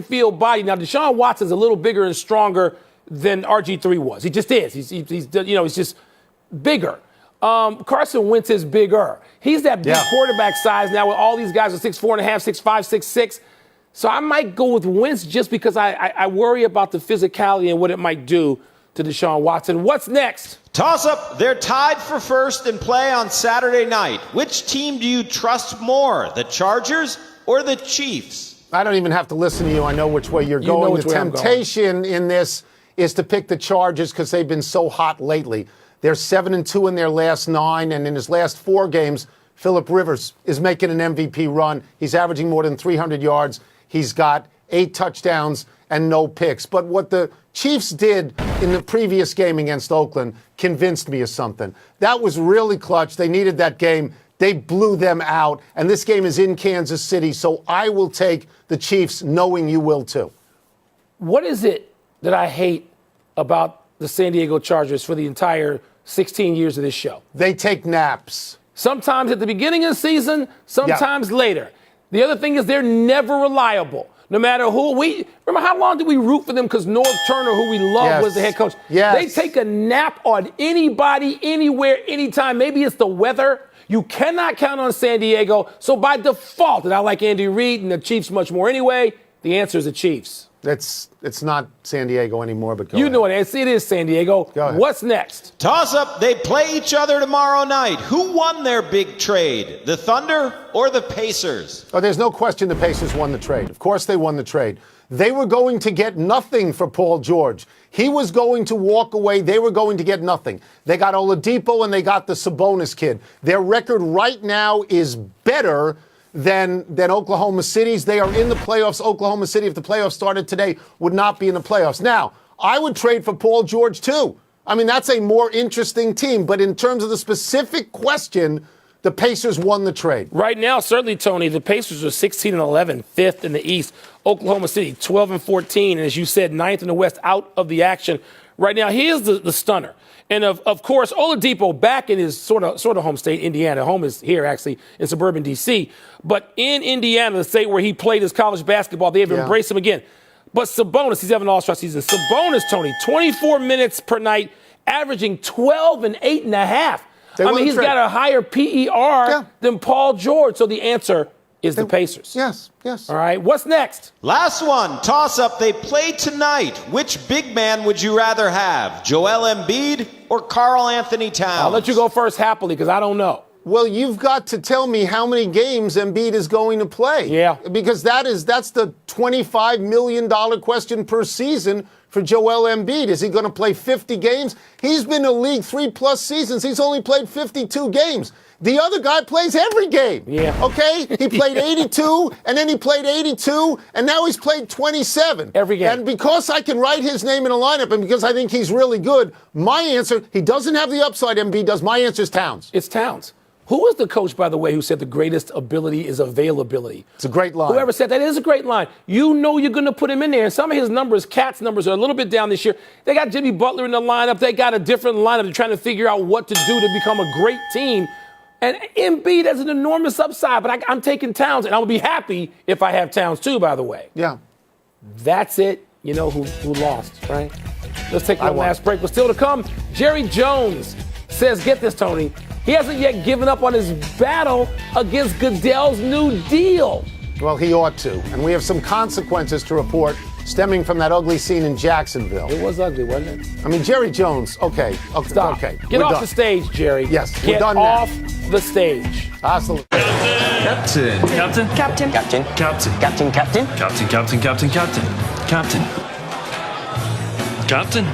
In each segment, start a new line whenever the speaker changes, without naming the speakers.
field body. Now, Deshaun Watson's a little bigger and stronger than RG3 was. He just is. He's just bigger. Carson Wentz is bigger. He's that big quarterback size now with all these guys are 6'4.5", 6'5", 6'6". So I might go with Wentz just because I worry about the physicality and what it might do to Deshaun Watson. What's next?
Toss-up. They're tied for first in play on Saturday night. Which team do you trust more, the Chargers or the Chiefs?
I don't even have to listen to you. I know which way you're going. The temptation in this is to pick the Chargers because they've been so hot lately. They're 7-2 in their last 9, and in his last 4 games, Phillip Rivers is making an MVP run. He's averaging more than 300 yards. He's got 8 touchdowns and no picks. But what the Chiefs did in the previous game against Oakland convinced me of something. That was really clutch. They needed that game. They blew them out, and this game is in Kansas City, so I will take the Chiefs, knowing you will too.
What is it that I hate about the San Diego Chargers for the entire 16 years of this show?
They take naps. Sometimes
at the beginning of the season, sometimes later. The other thing is they're never reliable. No matter who remember how long did we root for them because Norv Turner, who we love, was the head coach. They take a nap on anybody, anywhere, anytime. Maybe it's the weather. You cannot count on San Diego. So by default, and I like Andy Reid and the Chiefs much more anyway, the answer is the Chiefs.
It's not San Diego anymore, but go
You
ahead.
know it is San Diego.
Go ahead.
What's next?
Toss-up. They play each other tomorrow night. Who won their big trade, the Thunder or the Pacers?
Oh, there's no question the Pacers won the trade. Of course they won the trade. They were going to get nothing for Paul George. He was going to walk away. They were going to get nothing. They got Oladipo and they got the Sabonis kid. Their record right now is better than Oklahoma City's. They are in the playoffs. Oklahoma City, if the playoffs started today, would not be in the playoffs. Now, I would trade for Paul George too. I mean, that's a more interesting team. But in terms of the specific question, the Pacers won the trade.
Right now, certainly, Tony, the Pacers are 16-11, 5th in the East. Oklahoma City, 12-14, and as you said, 9th in the West, out of the action. Right now, here's the stunner. And of course, Oladipo back in his sort of home state, Indiana. Home is here, actually, in suburban D.C. But in Indiana, the state where he played his college basketball, they have embraced him again. But Sabonis, he's having an all-star season. Sabonis, Tony, 24 minutes per night, averaging 12 and 8.5. He's got a higher PER than Paul George. So the answer is the Pacers.
Yes.
All right, what's next?
Last one, toss-up. They play tonight. Which big man would you rather have, Joel Embiid or Karl Anthony Towns?
I'll let you go first happily because I don't know.
Well, you've got to tell me how many games Embiid is going to play.
Yeah.
Because that's the $25 million question per season for Joel Embiid. Is he going to play 50 games? He's been in the league 3+ seasons. He's only played 52 games. The other guy plays every game.
Yeah.
Okay? He played 82, and then he played 82, and now he's played 27.
Every game.
And because I can write his name in a lineup, and because I think he's really good, my answer, he doesn't have the upside Embiid does. My answer is Towns.
It's Towns. Who was the coach, by the way, who said the greatest ability is availability?
It's a great line.
Whoever said that is a great line. You know you're going to put him in there. And some of his numbers, Cat's numbers, are a little bit down this year. They got Jimmy Butler in the lineup. They got a different lineup. They're trying to figure out what to do to become a great team. And Embiid has an enormous upside, but I'm taking Towns, and I'll be happy if I have Towns too, by the way.
Yeah.
That's it. You know who lost, right? Let's take one last break. But still to come, Jerry Jones says, get this, Tony, he hasn't yet given up on his battle against Goodell's New Deal.
Well, he ought to. And we have some consequences to report stemming from that ugly scene in Jacksonville.
It was ugly, wasn't it?
I mean, Jerry Jones, okay.
Stop.
Okay.
Get off the stage, Jerry.
Yes, we're
Get
done
off
now.
the stage.
Absolutely.
Captain.
Captain.
Captain.
Captain.
Captain.
Captain. Captain.
Captain. Captain. Captain. Captain. Captain. Captain.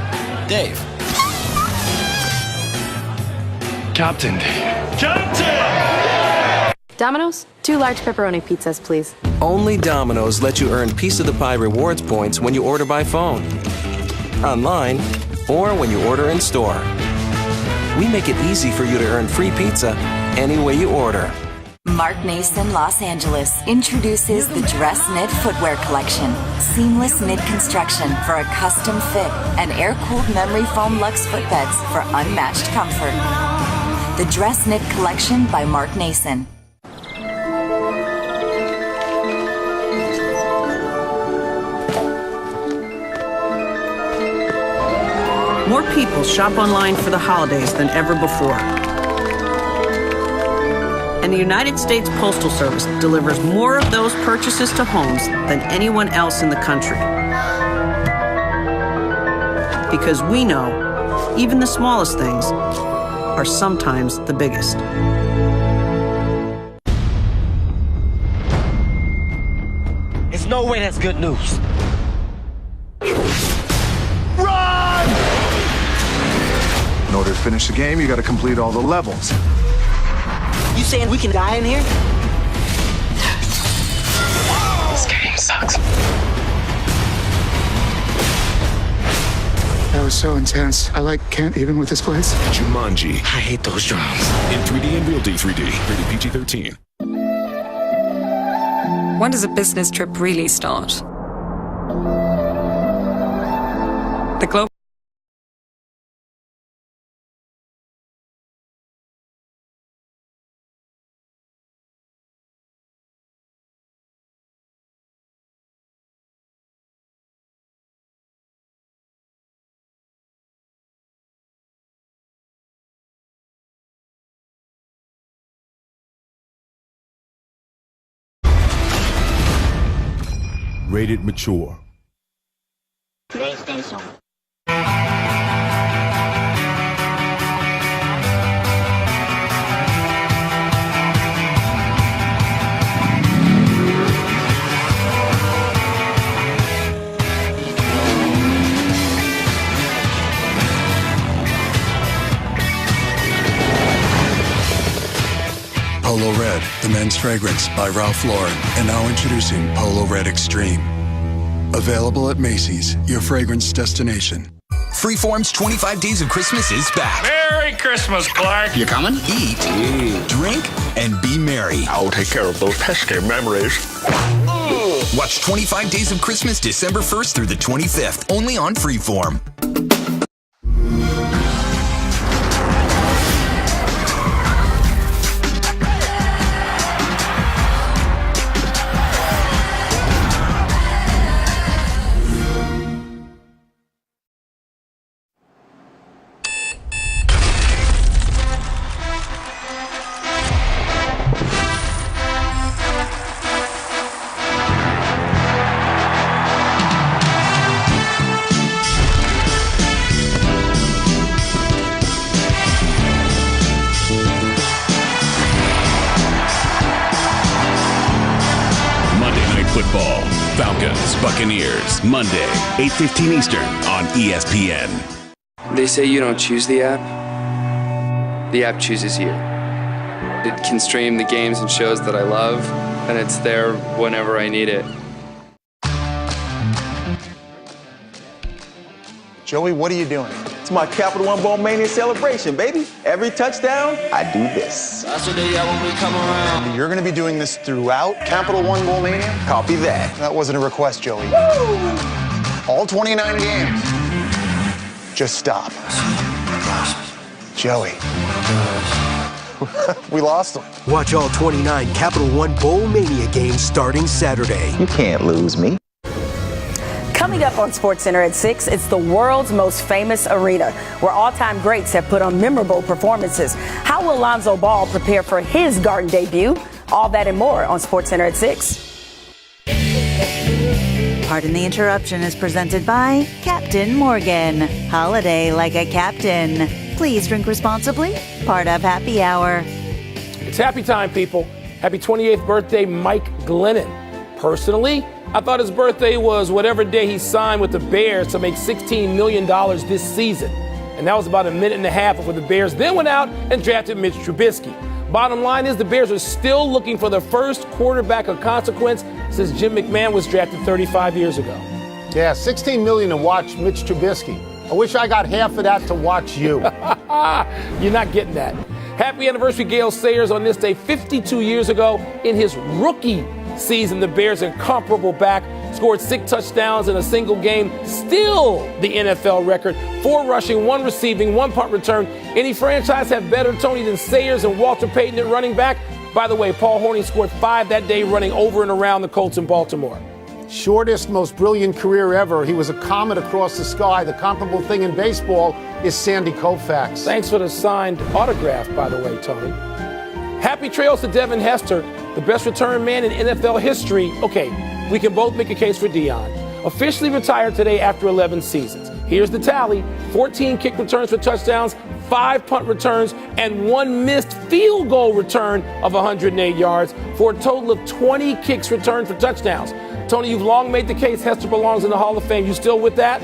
Dave.
Captain Dave. Captain!
Domino's, 2 large pepperoni pizzas, please.
Only Domino's lets you earn Piece of the Pie rewards points when you order by phone, online, or when you order in store. We make it easy for you to earn free pizza any way you order.
Mark Nason Los Angeles introduces the Dress Knit Footwear Collection. Seamless knit construction for a custom fit and air-cooled memory foam luxe footbeds for unmatched comfort. The Dress Knit Collection by Mark Nason.
More people shop online for the holidays than ever before. And the United States Postal Service delivers more of those purchases to homes than anyone else in the country. Because we know, even the smallest things are sometimes the biggest.
There's no way that's good news.
Run! In order to finish the game, you got to complete all the levels.
You saying we can die in here?
This game sucks.
That was so intense. I can't even with this place.
Jumanji.
I hate those drums.
In 3D and Real D 3D. Rated PG-13.
When does a business trip really start? The global
Rated mature.
PlayStation.
Polo Red, the men's fragrance by Ralph Lauren. And now introducing Polo Red Extreme. Available at Macy's, your fragrance destination.
Freeform's 25 Days of Christmas is back.
Merry Christmas, Clark.
You coming? Eat, drink, and be merry.
I'll take care of those pesky memories.
Watch 25 Days of Christmas December 1st through the 25th, only on Freeform.
Football, Falcons, Buccaneers, Monday, 8:15 Eastern on ESPN.
They say you don't choose the app. The app chooses you. It can stream the games and shows that I love, and it's there whenever I need it.
Joey, what are you doing?
It's my Capital One Bowl Mania celebration, baby. Every touchdown, I do this.
That's the day when we come around. You're going to be doing this throughout Capital One Bowl Mania?
Copy that.
That wasn't a request, Joey.
Woo!
All 29 games. Just stop. Joey. We lost them.
Watch all 29 Capital One Bowl Mania games starting Saturday.
You can't lose me.
Coming up on SportsCenter at 6, it's the world's most famous arena, where all-time greats have put on memorable performances. How will Lonzo Ball prepare for his Garden debut? All that and more on SportsCenter at 6.
Pardon the Interruption is presented by Captain Morgan. Holiday like a captain. Please drink responsibly. Part of Happy Hour.
It's happy time, people. Happy 28th birthday, Mike Glennon. Personally, I thought his birthday was whatever day he signed with the Bears to make $16 million this season. And that was about a minute and a half before the Bears then went out and drafted Mitch Trubisky. Bottom line is the Bears are still looking for the first quarterback of consequence since Jim McMahon was drafted 35 years ago.
Yeah, $16 million to watch Mitch Trubisky. I wish I got half of that to watch you.
You're not getting that. Happy anniversary, Gale Sayers, on this day 52 years ago. In his rookie season, the Bears' incomparable back scored 6 touchdowns in a single game, still the NFL record. 4 rushing, 1 receiving, 1 punt return. Any franchise have better, Tony, than Sayers and Walter Payton at running back? By the way, Paul Hornung scored 5 that day running over and around the Colts in Baltimore.
Shortest, most brilliant career ever. He was a comet across the sky. The comparable thing in baseball is Sandy Koufax.
Thanks for the signed autograph, by the way, Tony. Happy trails to Devin Hester, the best return man in NFL history. Okay, we can both make a case for Dion. Officially retired today after 11 seasons. Here's the tally: 14 kick returns for touchdowns, 5 punt returns, and 1 missed field goal return of 108 yards for a total of 20 kicks returned for touchdowns. Tony, you've long made the case Hester belongs in the Hall of Fame. You still with that?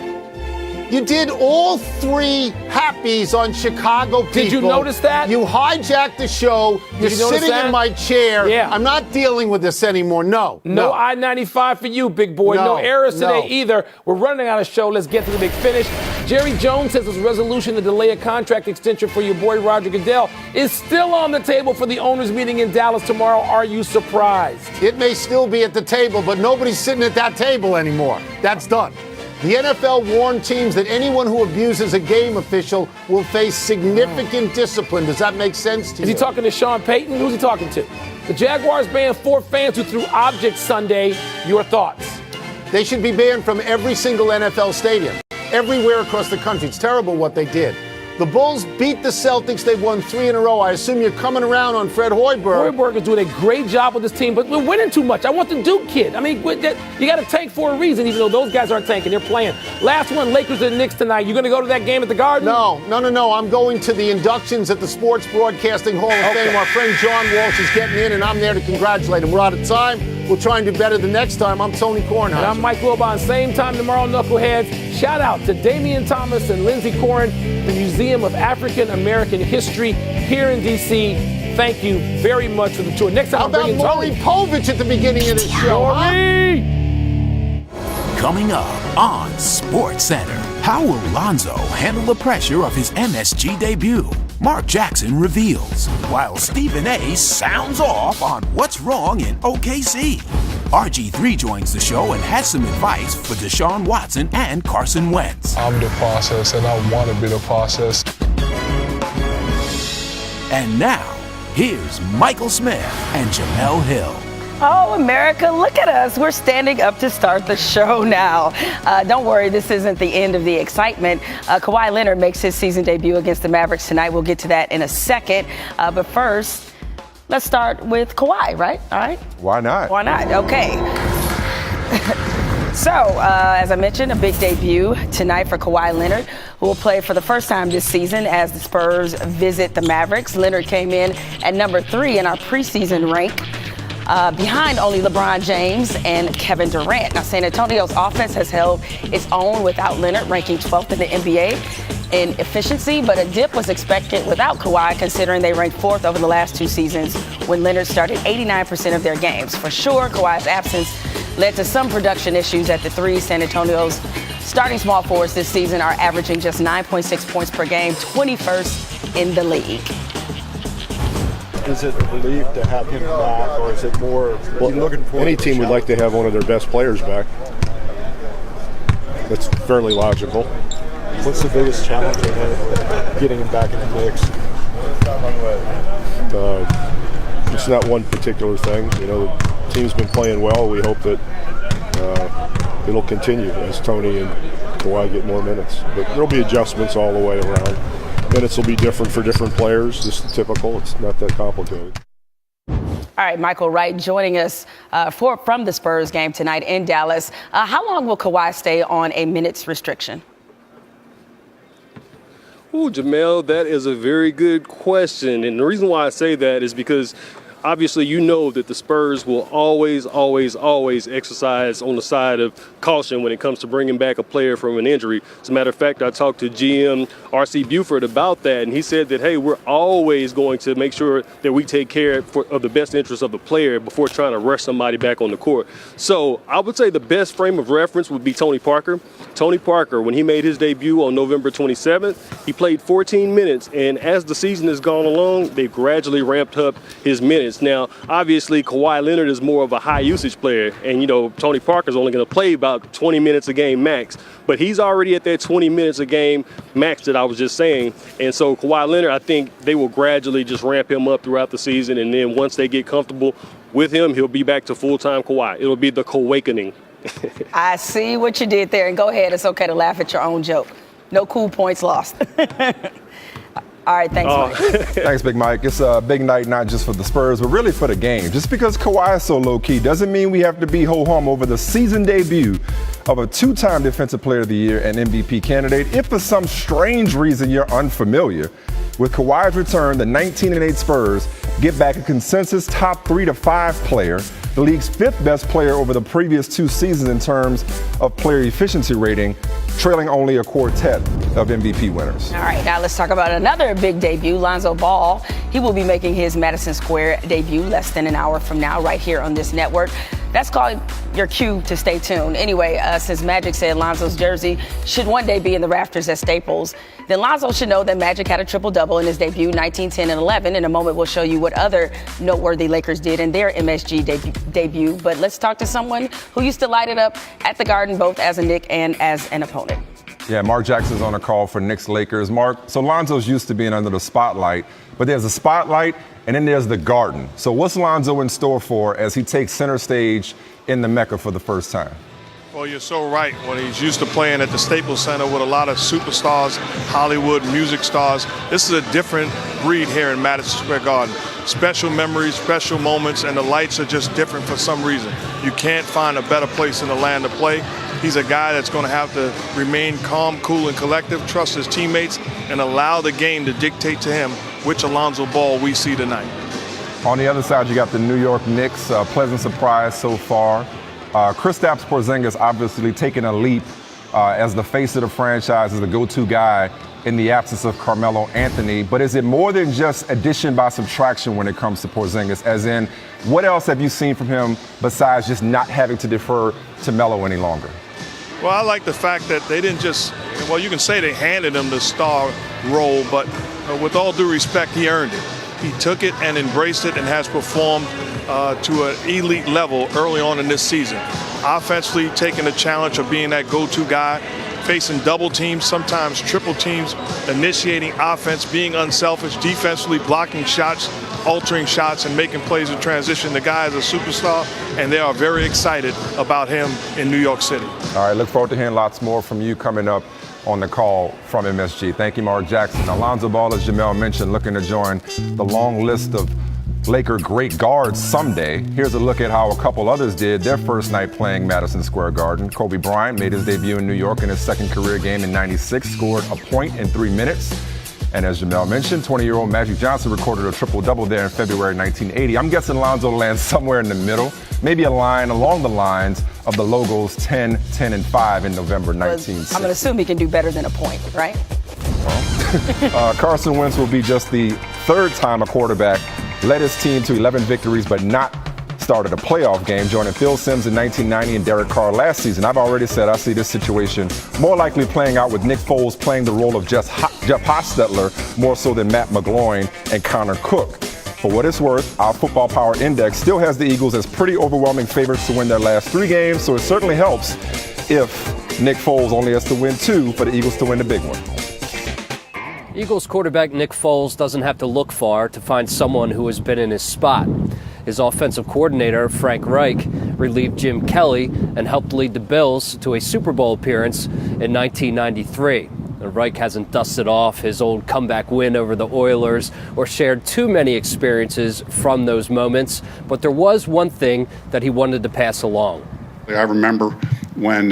You did all 3 happies on Chicago people.
Did you notice that?
You hijacked the show. You're sitting in my chair.
Yeah.
I'm not dealing with this anymore. No.
No I-95 for you, big boy. No errors today either. We're running out of show. Let's get to the big finish. Jerry Jones says his resolution to delay a contract extension for your boy Roger Goodell is still on the table for the owners' meeting in Dallas tomorrow. Are you surprised?
It may still be at the table, but nobody's sitting at that table anymore. That's done. The NFL warned teams that anyone who abuses a game official will face significant discipline. Does that make sense to you?
Is he talking to Sean Payton? Who's he talking to? The Jaguars banned 4 fans who threw objects Sunday. Your thoughts?
They should be banned from every single NFL stadium, everywhere across the country. It's terrible what they did. The Bulls beat the Celtics. They won 3 in a row. I assume you're coming around on Fred Hoiberg.
Hoiberg is doing a great job with this team, but we're winning too much. I want the Duke kid. I mean, you got to tank for a reason, even though those guys aren't tanking. They're playing. Last one, Lakers and Knicks tonight. You going to go to that game at the Garden?
No. I'm going to the inductions at the Sports Broadcasting Hall of Fame. Our friend John Walsh is getting in, and I'm there to congratulate him. We're out of time. We'll try and do better the next time. I'm Tony Kornheiser.
And I'm Mike Wilbon. Same time tomorrow, Knuckleheads. Shout out to Damian Thomas and Lindsey Corrin, the Museum of African American History here in D.C. Thank you very much for the tour. Next time,
how about Maury Povich at the beginning of the show?
Coming up on SportsCenter, how will Lonzo handle the pressure of his MSG debut? Mark Jackson reveals, while Stephen A. sounds off on what's wrong in OKC. RG3 joins the show and has some advice for Deshaun Watson and Carson Wentz.
I'm the process, and I want to be the process.
And now, here's Michael Smith and Jamel Hill.
Oh, America, look at us. We're standing up to start the show now. Don't worry, this isn't the end of the excitement. Kawhi Leonard makes his season debut against the Mavericks tonight. We'll get to that in a second. But first, let's start with Kawhi, right? All right?
Why not?
Why not? Okay. So, as I mentioned, a big debut tonight for Kawhi Leonard, who will play for the first time this season as the Spurs visit the Mavericks. Leonard came in at number 3 in our preseason rank, behind only LeBron James and Kevin Durant. Now, San Antonio's offense has held its own without Leonard, ranking 12th in the NBA in efficiency, but a dip was expected without Kawhi, considering they ranked 4th over the last 2 seasons when Leonard started 89% of their games. For sure, Kawhi's absence led to some production issues at the 3. San Antonio's starting small forwards this season are averaging just 9.6 points per game, 21st in the league.
Is it a relief to have him back, or is it more looking for
any team would like to have one of their best players back? That's fairly logical.
What's the biggest challenge with getting him back in the mix?
It's not one particular thing. You know, the team's been playing well. We hope that it'll continue as Tony and Kawhi get more minutes. But there'll be adjustments all the way around. Minutes will be different for different players. This is typical. It's not that complicated.
All right, Michael Wright joining us from the Spurs game tonight in Dallas. How long will Kawhi stay on a minutes restriction?
Ooh, Jamel, that is a very good question. And the reason why I say that is because obviously you know that the Spurs will always exercise on the side of caution when it comes to bringing back a player from an injury. As a matter of fact, I talked to GM R.C. Buford about that, and he said that, hey, we're always going to make sure that we take care of the best interest of the player before trying to rush somebody back on the court. So I would say the best frame of reference would be Tony Parker. Tony Parker, when he made his debut on November 27th, he played 14 minutes, and as the season has gone along, they've gradually ramped up his minutes. Now, obviously, Kawhi Leonard is more of a high-usage player, and, you know, Tony Parker's only going to play about 20 minutes a game max. But he's already at that 20 minutes a game max that I was just saying. And so Kawhi Leonard, I think they will gradually just ramp him up throughout the season, and then once they get comfortable with him, he'll be back to full-time Kawhi. It'll be the Kawakening.
I see what you did there. And go ahead. It's okay to laugh at your own joke. No cool points lost. All right, thanks, Mike.
Thanks, Big Mike. It's a big night, not just for the Spurs, but really for the game. Just because Kawhi is so low-key doesn't mean we have to be ho-hum over the season debut of a two-time Defensive Player of the Year and MVP candidate. If for some strange reason you're unfamiliar with Kawhi's return, the 19-8 Spurs get back a consensus top 3 to 5 player, the league's 5th best player over the previous 2 seasons in terms of player efficiency rating, trailing only a quartet of MVP winners.
All right, now let's talk about another big debut, Lonzo Ball. He will be making his Madison Square debut less than an hour from now right here on this network. That's called your cue to stay tuned. Anyway, since Magic said Lonzo's jersey should one day be in the rafters at Staples, then Lonzo should know that Magic had a triple-double in his debut, 19, 10, and 11. In a moment, we'll show you what other noteworthy Lakers did in their MSG debut. But let's talk to someone who used to light it up at the Garden, both as a Knick and as an opponent.
Yeah, Mark Jackson's on a call for Knicks Lakers. Mark, so Lonzo's used to being under the spotlight, but there's a spotlight and then there's the Garden. So what's Lonzo in store for as he takes center stage in the Mecca for the first time?
Well, you're so right. When he's used to playing at the Staples Center with a lot of superstars, Hollywood music stars, this is a different breed here in Madison Square Garden. Special memories, special moments, and the lights are just different for some reason. You can't find a better place in the land to play. He's a guy that's going to have to remain calm, cool, and collective, trust his teammates, and allow the game to dictate to him which Alonzo Ball we see tonight.
On the other side, you got the New York Knicks. Pleasant surprise so far. Kristaps Porzingis obviously taking a leap as the face of the franchise, as the go-to guy in the absence of Carmelo Anthony. But is it more than just addition by subtraction when it comes to Porzingis? As in, what else have you seen from him besides just not having to defer to Melo any longer?
Well, I like the fact that they didn't just, well, you can say they handed him the star role, but with all due respect, he earned it. He took it and embraced it and has performed to an elite level early on in this season. Offensively, taking the challenge of being that go-to guy, facing double teams, sometimes triple teams, initiating offense, being unselfish, defensively blocking shots, altering shots, and making plays in transition. The guy is a superstar, and they are very excited about him in New York City.
All right, look forward to hearing lots more from you coming up on the call from MSG. Thank you, Mark Jackson. Alonzo Ball, as Jamel mentioned, looking to join the long list of Laker great guards someday. Here's a look at how a couple others did their first night playing Madison Square Garden. Kobe Bryant made his debut in New York in his second career game in '96, scored a point in 3 minutes. And as Jamel mentioned, 20-year-old Magic Johnson recorded a triple-double there in February 1980. I'm guessing Lonzo lands somewhere in the middle, maybe a line along the lines of the logos 10, 10, and 5 in November 1960.
I'm going to assume he can do better than a point, right?
Well, Carson Wentz will be just the third time a quarterback led his team to 11 victories but not started a playoff game, joining Phil Simms in 1990 and Derek Carr last season. I've already said I see this situation more likely playing out with Nick Foles playing the role of Jeff Hostetler more so than Matt McGloin and Connor Cook. For what it's worth, our Football Power Index still has the Eagles as pretty overwhelming favorites to win their last 3 games, so it certainly helps if Nick Foles only has to win 2 for the Eagles to win the big one.
Eagles quarterback Nick Foles doesn't have to look far to find someone who has been in his spot. His offensive coordinator, Frank Reich, relieved Jim Kelly and helped lead the Bills to a Super Bowl appearance in 1993. Reich hasn't dusted off his old comeback win over the Oilers or shared too many experiences from those moments, but there was one thing that he wanted to pass along.
I remember when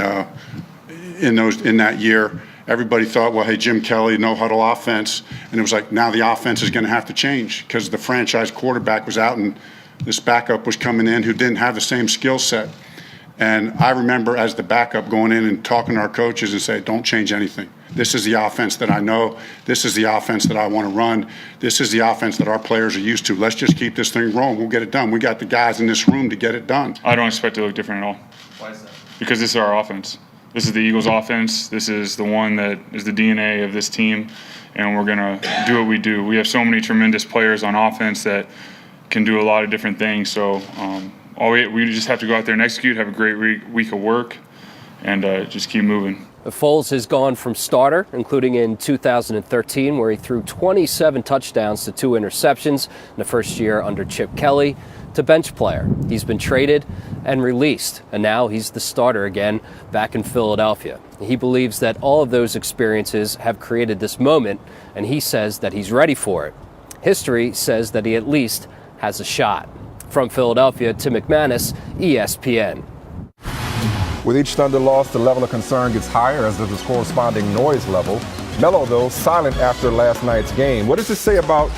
in that year, everybody thought, well, hey, Jim Kelly, no huddle offense. And it was like, now the offense is going to have to change because the franchise quarterback was out and this backup was coming in who didn't have the same skill set. And I remember as the backup going in and talking to our coaches and say, don't change anything. This is the offense that I know. This is the offense that I want to run. This is the offense that our players are used to. Let's just keep this thing rolling. We'll get it done. We got the guys in this room to get it done.
I don't expect it to look different at all. Why is that? Because this is our offense. This is the Eagles' offense. This is the one that is the DNA of this team, and we're going to do what we do. We have so many tremendous players on offense that can do a lot of different things. So we just have to go out there and execute, have a great week of work, and just keep moving.
Foles has gone from starter, including in 2013, where he threw 27 touchdowns to 2 interceptions in the first year under Chip Kelly, to bench player. He's been traded and released, and now he's the starter again back in Philadelphia. He believes that all of those experiences have created this moment, and he says that he's ready for it. History says that he at least has a shot. From Philadelphia, Tim McManus, ESPN.
With each Thunder loss, the level of concern gets higher, as does the corresponding noise level. Melo, though, silent after last night's game. What does it say about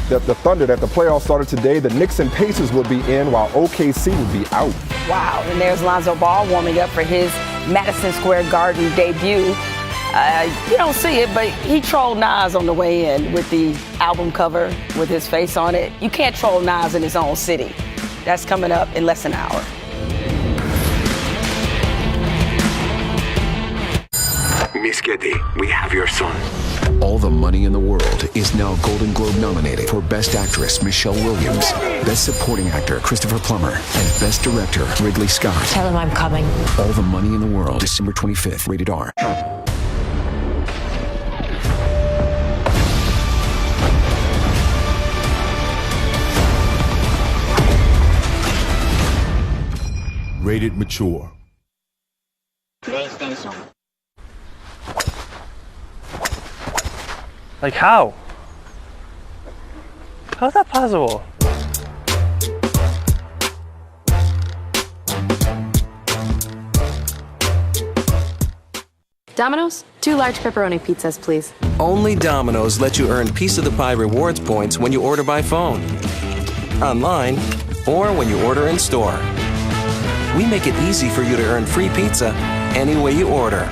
the Thunder that the playoffs started today? The Knicks and Pacers will be in, while OKC will be out.
Wow, and there's Lonzo Ball warming up for his Madison Square Garden debut. You don't see it, but he trolled Nas on the way in with the album cover with his face on it. You can't troll Nas in his own city. That's coming up in less than an hour.
Miss Getty, we have your son.
All the Money in the World is now Golden Globe nominated for Best Actress Michelle Williams, Best Supporting Actor Christopher Plummer, and Best Director Ridley Scott.
Tell him I'm coming.
All the Money in the World, December 25th, rated R.
Rated mature.
PlayStation.
Like how? How's that possible?
Domino's? 2 large pepperoni pizzas, please.
Only Domino's lets you earn Piece of the Pie rewards points when you order by phone, online, or when you order in store. We make it easy for you to earn free pizza any way you order.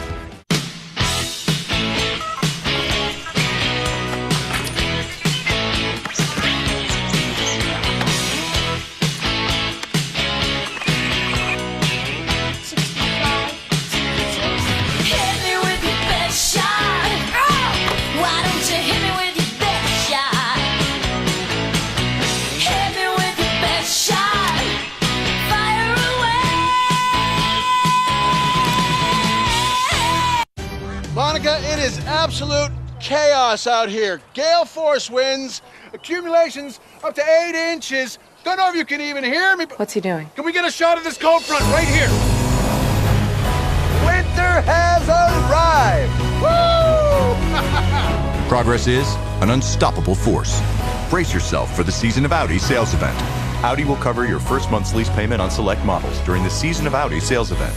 It is absolute chaos out here. Gale force winds, accumulations up to 8 inches. Don't know if you can even hear me.
What's he doing?
Can we get a shot of this cold front right here? Winter has arrived. Woo!
Progress is an unstoppable force. Brace yourself for the Season of Audi sales event. Audi will cover your first month's lease payment on select models during the Season of Audi sales event.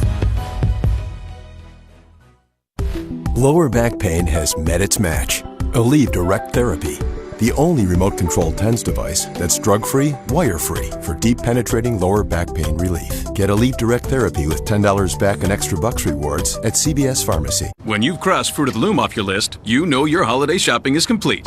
Lower back pain has met its match. Aleve Direct Therapy, the only remote-controlled TENS device that's drug-free, wire-free for deep penetrating lower back pain relief. Get Aleve Direct Therapy with $10 back and extra bucks rewards at CVS Pharmacy.
When you've crossed Fruit of the Loom off your list, you know your holiday shopping is complete.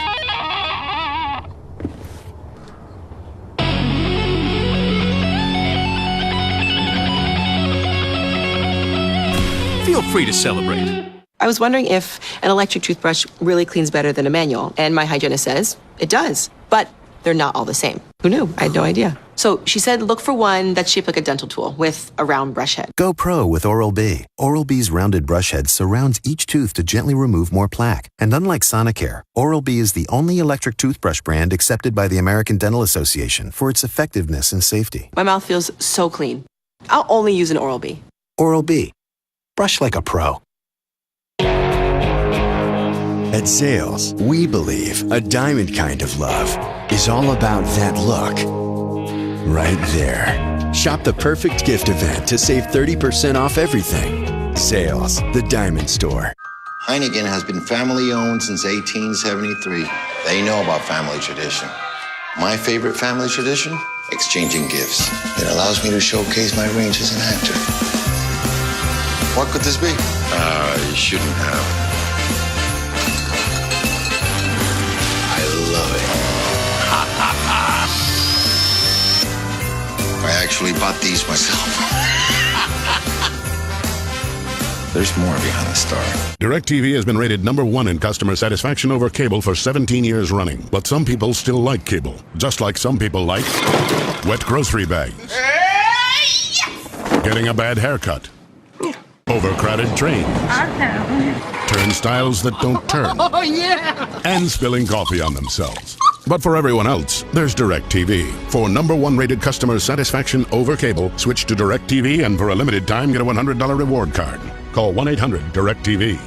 Feel free to celebrate.
I was wondering if an electric toothbrush really cleans better than a manual, and my hygienist says it does, but they're not all the same. Who knew? I had no idea. So she said look for one that's shaped like a dental tool with a round brush head.
Go pro with Oral-B. Oral-B's rounded brush head surrounds each tooth to gently remove more plaque. And unlike Sonicare, Oral-B is the only electric toothbrush brand accepted by the American Dental Association for its effectiveness and safety.
My mouth feels so clean. I'll only use an Oral-B.
Oral-B. Brush like a pro.
At Zales, we believe a diamond kind of love is all about that look. Right there. Shop the perfect gift event to save 30% off everything. Zales, the diamond store.
Heineken has been family owned since 1873. They know about family tradition. My favorite family tradition? Exchanging gifts. It allows me to showcase my range as an actor. What could this be? You shouldn't have. Love it. I actually bought these myself. There's more behind the star.
DirecTV has been rated #1 in customer satisfaction over cable for 17 years running. But some people still like cable, just like some people like wet grocery bags, getting a bad haircut, overcrowded trains, turnstiles that don't turn,
Oh, yeah!
and spilling coffee on themselves. But for everyone else, there's DirecTV. For #1 rated customer satisfaction over cable, switch to DirecTV and for a limited time get a $100 reward card. Call 1-800-DirecTV.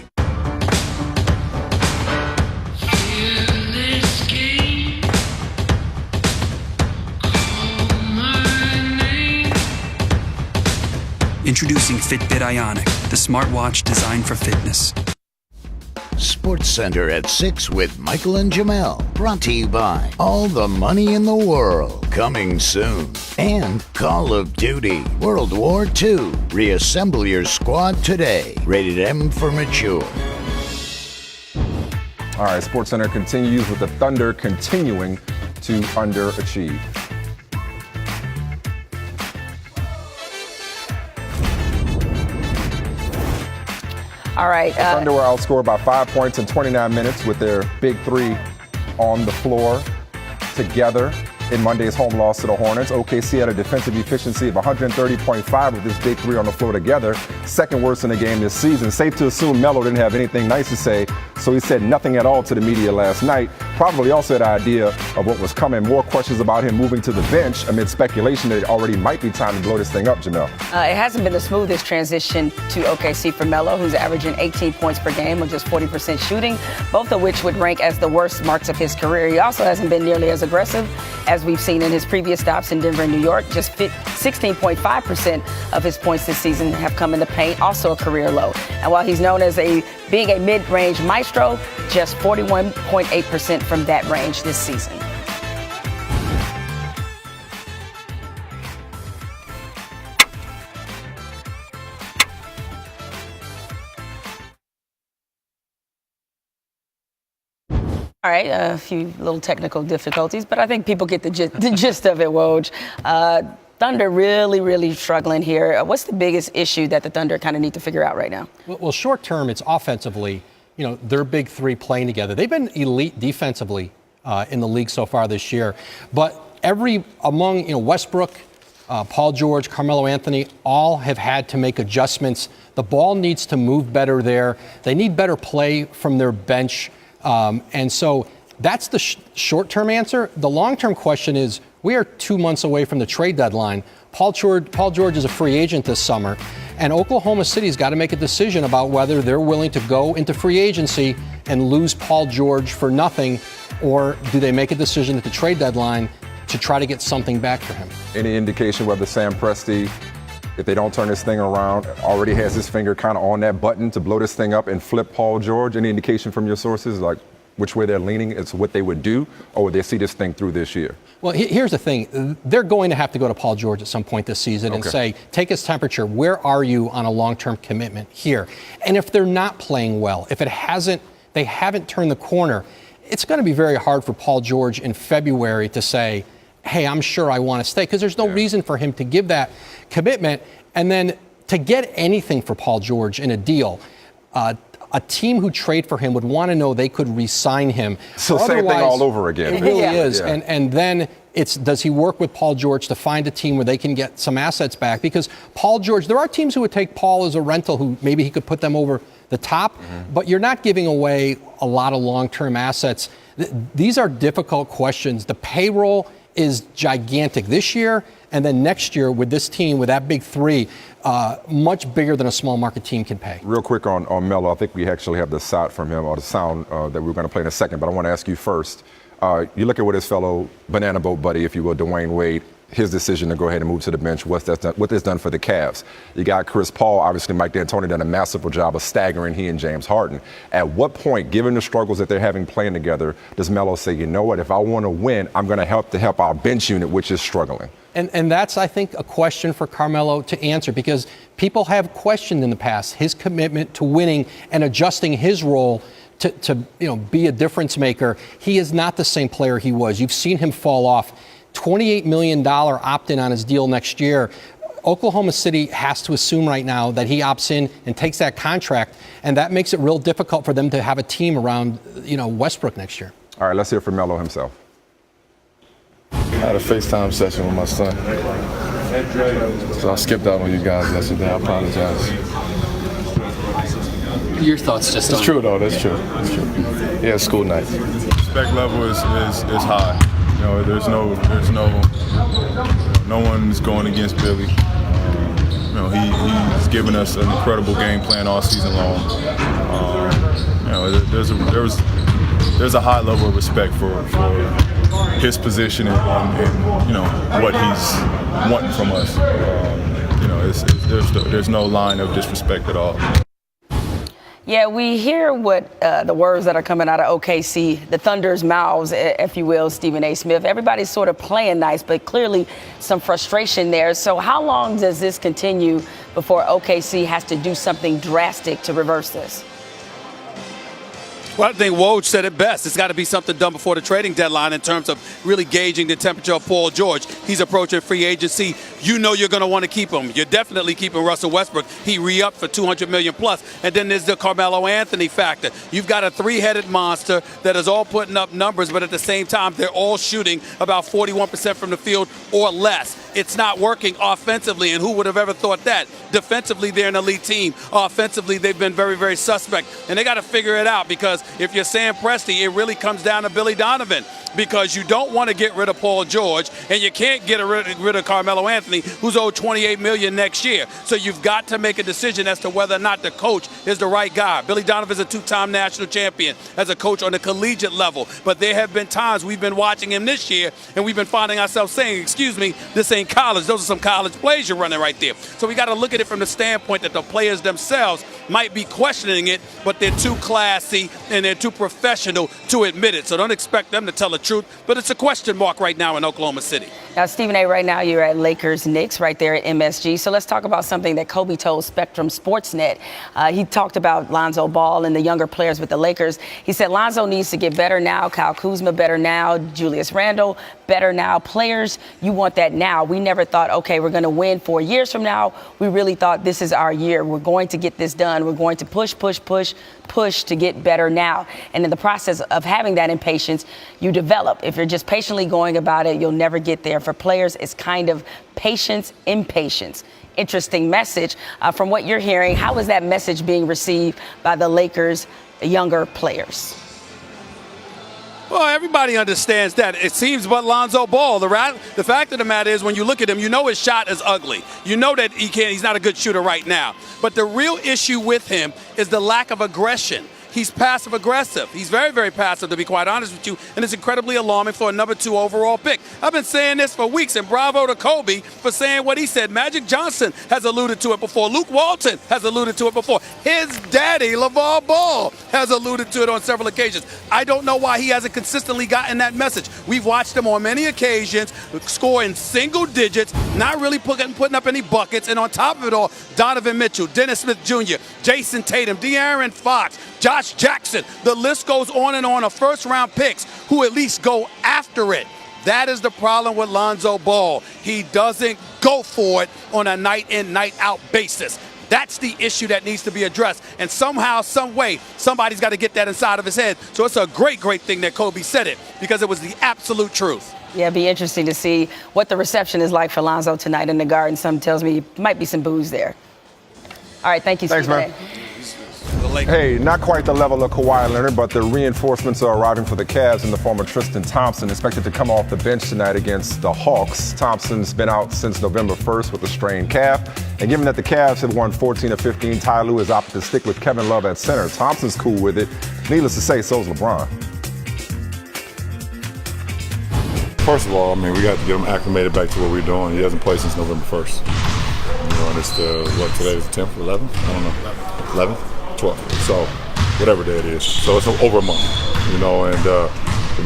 Introducing Fitbit Ionic, the smartwatch designed for fitness.
SportsCenter at 6 with Michael and Jamel. Brought to you by All the Money in the World. Coming soon. And Call of Duty. World War II. Reassemble your squad today. Rated M for mature.
All right, SportsCenter continues with the Thunder continuing to underachieve.
All right.
The Thunder were outscored by 5 points in 29 minutes with their big three on the floor together in Monday's home loss to the Hornets. OKC had a defensive efficiency of 130.5 with this big three on the floor together, second worst in the game this season. Safe to assume Melo didn't have anything nice to say, so he said nothing at all to the media last night. Probably also had an idea of what was coming. More questions about him moving to the bench amid speculation that it already might be time to blow this thing up, Jamel.
It hasn't been the smoothest transition to OKC for Melo, who's averaging 18 points per game with just 40% shooting, both of which would rank as the worst marks of his career. He also hasn't been nearly as aggressive as we've seen in his previous stops in Denver and New York. Just 16.5% of his points this season have come in the paint, also a career low. And while he's known as being a mid-range maestro, just 41.8% from that range this season. All right, a few little technical difficulties, but I think people get the gist of it, Woj. Thunder really struggling here. What's the biggest issue that the Thunder kind of need to figure out right now?
Well, short term, it's offensively. You know, their big three playing together. They've been elite defensively in the league so far this year. But among Westbrook, Paul George, Carmelo Anthony, all have had to make adjustments. The ball needs to move better there. They need better play from their bench. And so that's the short-term answer. The long-term question is, we are 2 months away from the trade deadline. Paul George is a free agent this summer, and Oklahoma City's got to make a decision about whether they're willing to go into free agency and lose Paul George for nothing, or do they make a decision at the trade deadline to try to get something back for him.
Any indication whether Sam Presti, if they don't turn this thing around, already has his finger kind of on that button to blow this thing up and flip Paul George? Any indication from your sources, like which way they're leaning? It's what they would do, or would they see this thing through this year?
Well, here's the thing. They're going to have to go to Paul George at some point this season and say, take his temperature. Where are you on a long-term commitment here? And if they're not playing well, if they haven't turned the corner, it's going to be very hard for Paul George in February to say, hey, I'm sure I want to stay, because there's no reason for him to give that commitment. And then to get anything for Paul George in a deal, a team who trade for him would want to know they could re-sign him.
So same thing all over again.
It really is. Yeah. And then does he work with Paul George to find a team where they can get some assets back? Because Paul George, there are teams who would take Paul as a rental who maybe he could put them over the top, but you're not giving away a lot of long-term assets. These are difficult questions. The payroll is gigantic this year, and then next year with this team, with that big three, much bigger than a small market team can pay.
Real quick on Melo, I think we actually have the shot from him, or the sound that we're going to play in a second, but I want to ask you first. You look at what his fellow banana boat buddy, if you will, Dwayne Wade, his decision to go ahead and move to the bench, what this done for the Cavs. You got Chris Paul, obviously Mike D'Antoni done a masterful job of staggering he and James Harden. At what point, given the struggles that they're having playing together, does Melo say, you know what, if I want to win, I'm going to help our bench unit, which is struggling?
And that's, I think, a question for Carmelo to answer, because people have questioned in the past his commitment to winning and adjusting his role to be a difference maker. He is not the same player he was. You've seen him fall off. $28 million opt-in on his deal next year. Oklahoma City has to assume right now that he opts in and takes that contract, and that makes it real difficult for them to have a team around, Westbrook next year.
All right, let's hear from Melo himself.
I had a FaceTime session with my son, so I skipped out on you guys yesterday. I apologize.
Your thoughts just
It's
on
true, though. That's true. That's true. Yeah, it's school night. Respect level is high. You know, there's no one's going against Billy. You know, he's given us an incredible game plan all season long. You know, there's a high level of respect for his position and you know what he's wanting from us. You know, there's no line of disrespect at all.
Yeah, we hear what the words that are coming out of OKC, the Thunder's mouths, if you will, Stephen A. Smith. Everybody's sort of playing nice, but clearly some frustration there. So how long does this continue before OKC has to do something drastic to reverse this?
Well, I think Woj said it best. It's got to be something done before the trading deadline in terms of really gauging the temperature of Paul George. He's approaching free agency. You know you're going to want to keep him. You're definitely keeping Russell Westbrook. He re-upped for $200 million plus. And then there's the Carmelo Anthony factor. You've got a three-headed monster that is all putting up numbers, but at the same time, they're all shooting about 41% from the field or less. It's not working offensively, and who would have ever thought that? Defensively, they're an elite team. Offensively, they've been very, very suspect. And they got to figure it out because if you're Sam Presti, it really comes down to Billy Donovan because you don't want to get rid of Paul George and you can't get rid of Carmelo Anthony, who's owed $28 million next year. So you've got to make a decision as to whether or not the coach is the right guy. Billy Donovan is a two-time national champion as a coach on the collegiate level. But there have been times we've been watching him this year and we've been finding ourselves saying, excuse me, this ain't college. Those are some college plays you're running right there. So we got to look at it from the standpoint that the players themselves might be questioning it, but they're too classy and they're too professional to admit it. So don't expect them to tell the truth. But it's a question mark right now in Oklahoma City.
Now, Stephen A., right now you're at Lakers Knicks right there at MSG. So let's talk about something that Kobe told Spectrum Sportsnet. He talked about Lonzo Ball and the younger players with the Lakers. He said Lonzo needs to get better now. Kyle Kuzma better now. Julius Randle better now. Players, you want that now. We never thought, okay, we're going to win 4 years from now. We really thought this is our year. We're going to get this done. We're going to push to get better now. And in the process of having that impatience, you develop. If you're just patiently going about it, you'll never get there. For players, it's kind of patience, impatience. Interesting message. From what you're hearing, how is that message being received by the Lakers' younger players?
Well, everybody understands that. It seems but Lonzo Ball. The fact of the matter is when you look at him, you know his shot is ugly. You know that he's not a good shooter right now. But the real issue with him is the lack of aggression. He's passive aggressive. He's very, very passive, to be quite honest with you, and it's incredibly alarming for a number 2 overall pick. I've been saying this for weeks, and bravo to Kobe for saying what he said. Magic Johnson has alluded to it before. Luke Walton has alluded to it before. His daddy, LeVar Ball, has alluded to it on several occasions. I don't know why he hasn't consistently gotten that message. We've watched him on many occasions score in single digits, not really putting up any buckets, and on top of it all, Donovan Mitchell, Dennis Smith Jr., Jason Tatum, De'Aaron Fox, Josh Jackson. The list goes on and on of first-round picks who at least go after it. That is the problem with Lonzo Ball. He doesn't go for it on a night-in, night-out basis. That's the issue that needs to be addressed. And somehow, some way, somebody's got to get that inside of his head. So it's a great, great thing that Kobe said it because it was the absolute truth.
Yeah, it'd be interesting to see what the reception is like for Lonzo tonight in the Garden. Some tells me might be some boos there. All right, thank you,
Thanks,
Stephen.
man. Hey, not quite the level of Kawhi Leonard, but the reinforcements are arriving for the Cavs in the form of Tristan Thompson, expected to come off the bench tonight against the Hawks. Thompson's been out since November 1st with a strained calf. And given that the Cavs have won 14 of 15, Ty Lue has opted to stick with Kevin Love at center. Thompson's cool with it. Needless to say, so's LeBron.
First of all, I mean, we got to get him acclimated back to what we're doing. He hasn't played since November 1st. You know, and it's today is the 10th, 11th? I don't know. 11th? 12th. So, whatever day it is. So, it's over a month, you know, and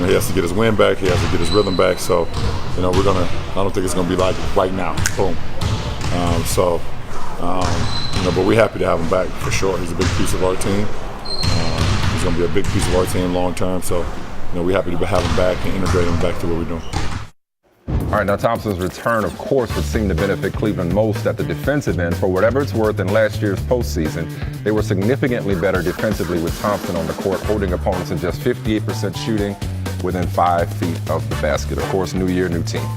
he has to get his wind back. He has to get his rhythm back. So, you know, I don't think it's going to be like right now. Boom. You know, but we're happy to have him back for sure. He's a big piece of our team. He's going to be a big piece of our team long term. So, you know, we're happy to have him back and integrate him back to what we're doing.
All right, now Thompson's return, of course, would seem to benefit Cleveland most at the defensive end. For whatever it's worth, in last year's postseason, they were significantly better defensively with Thompson on the court, holding opponents to just 58% shooting within 5 feet of the basket. Of course, new year, new team.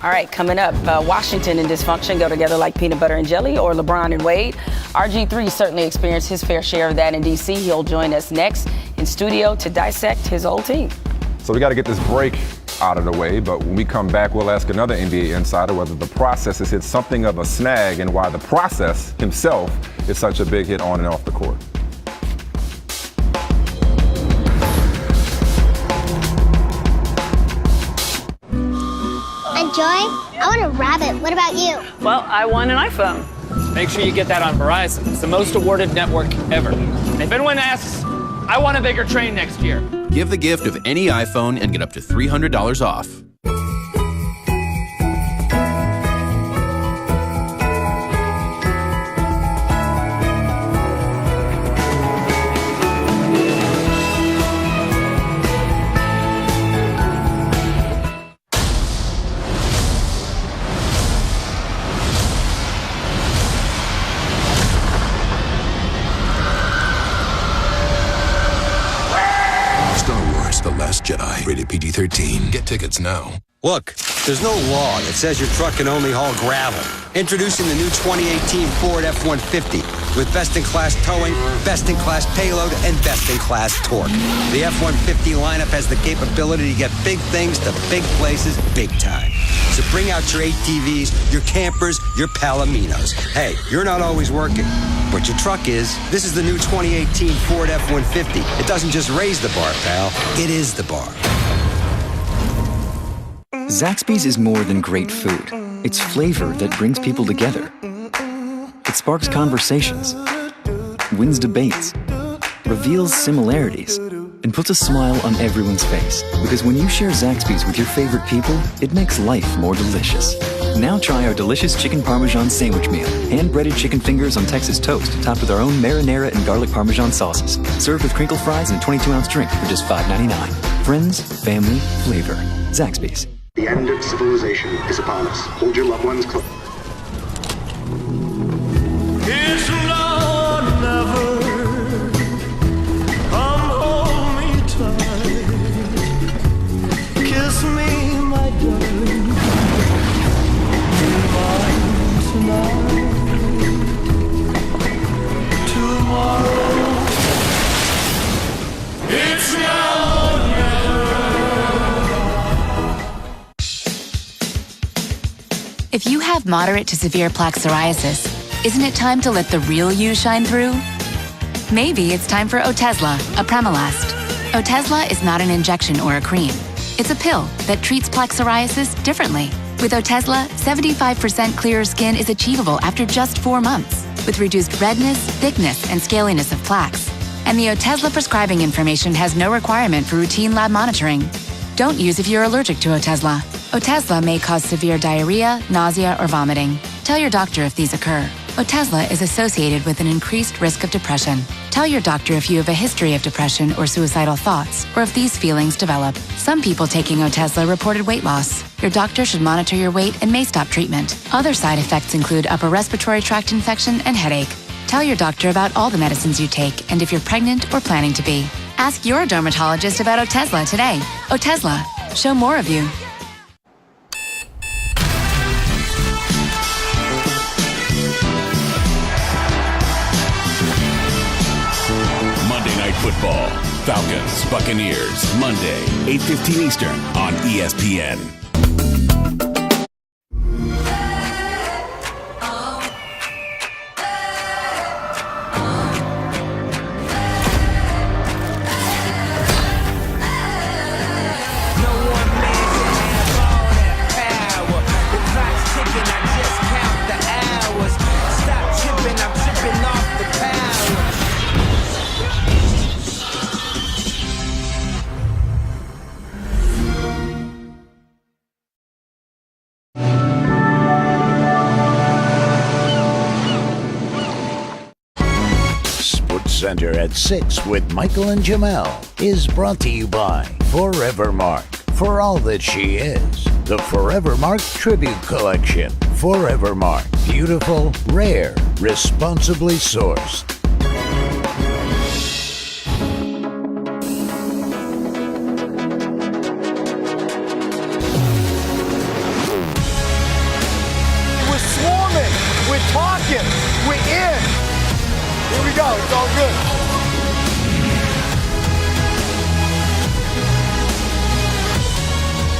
All right, coming up, Washington and dysfunction go together like peanut butter and jelly, or LeBron and Wade. RG3 certainly experienced his fair share of that in D.C. He'll join us next in studio to dissect his old team.
So we got to get this break out of the way, but when we come back, we'll ask another NBA insider whether the process has hit something of a snag and why the process himself is such a big hit on and off the court.
Joy, I want a rabbit. What about you?
Well, I want an iPhone.
Make sure you get that on Verizon. It's the most awarded network ever. And if anyone asks, I want a bigger train next year.
Give the gift of any iPhone and get up to $300 off.
Jedi, rated PG-13. Get tickets now.
Look, there's no law that says your truck can only haul gravel. Introducing the new 2018 Ford F-150 with best-in-class towing, best-in-class payload, and best-in-class torque. The F-150 lineup has the capability to get big things to big places big time. So bring out your ATVs, your campers, your Palominos. Hey, you're not always working, but your truck is. This is the new 2018 Ford F-150. It doesn't just raise the bar, pal. It is the bar.
Zaxby's is more than great food. It's flavor that brings people together. It sparks conversations, wins debates, reveals similarities, and puts a smile on everyone's face. Because when you share Zaxby's with your favorite people, it makes life more delicious. Now try our delicious chicken parmesan sandwich meal. Hand-breaded chicken fingers on Texas toast, topped with our own marinara and garlic parmesan sauces. Served with crinkle fries and a 22-ounce drink for just $5.99. Friends, family, flavor. Zaxby's.
The end of civilization is upon us. Hold your loved ones close.
It's now or never. Come hold me tight. Kiss me, my darling. Tomorrow. It's now or never.
If you have moderate to severe plaque psoriasis, isn't it time to let the real you shine through? Maybe it's time for Otezla, a Premolast. Otezla is not an injection or a cream. It's a pill that treats plaque psoriasis differently. With Otezla, 75% clearer skin is achievable after just 4 months, with reduced redness, thickness, and scaliness of plaques. And the Otezla prescribing information has no requirement for routine lab monitoring. Don't use if you're allergic to Otezla. Otezla may cause severe diarrhea, nausea, or vomiting. Tell your doctor if these occur. Otezla is associated with an increased risk of depression. Tell your doctor if you have a history of depression or suicidal thoughts, or if these feelings develop. Some people taking Otezla reported weight loss. Your doctor should monitor your weight and may stop treatment. Other side effects include upper respiratory tract infection and headache. Tell your doctor about all the medicines you take and if you're pregnant or planning to be. Ask your dermatologist about Otezla today. Otezla. Show more of you.
Monday Night Football. Falcons, Buccaneers. Monday, 8:15 Eastern on ESPN.
Center at 6 with Michael and Jamel is brought to you by Forever Mark. For all that she is, the Forever Mark Tribute Collection. Forever Mark. Beautiful, rare, responsibly sourced.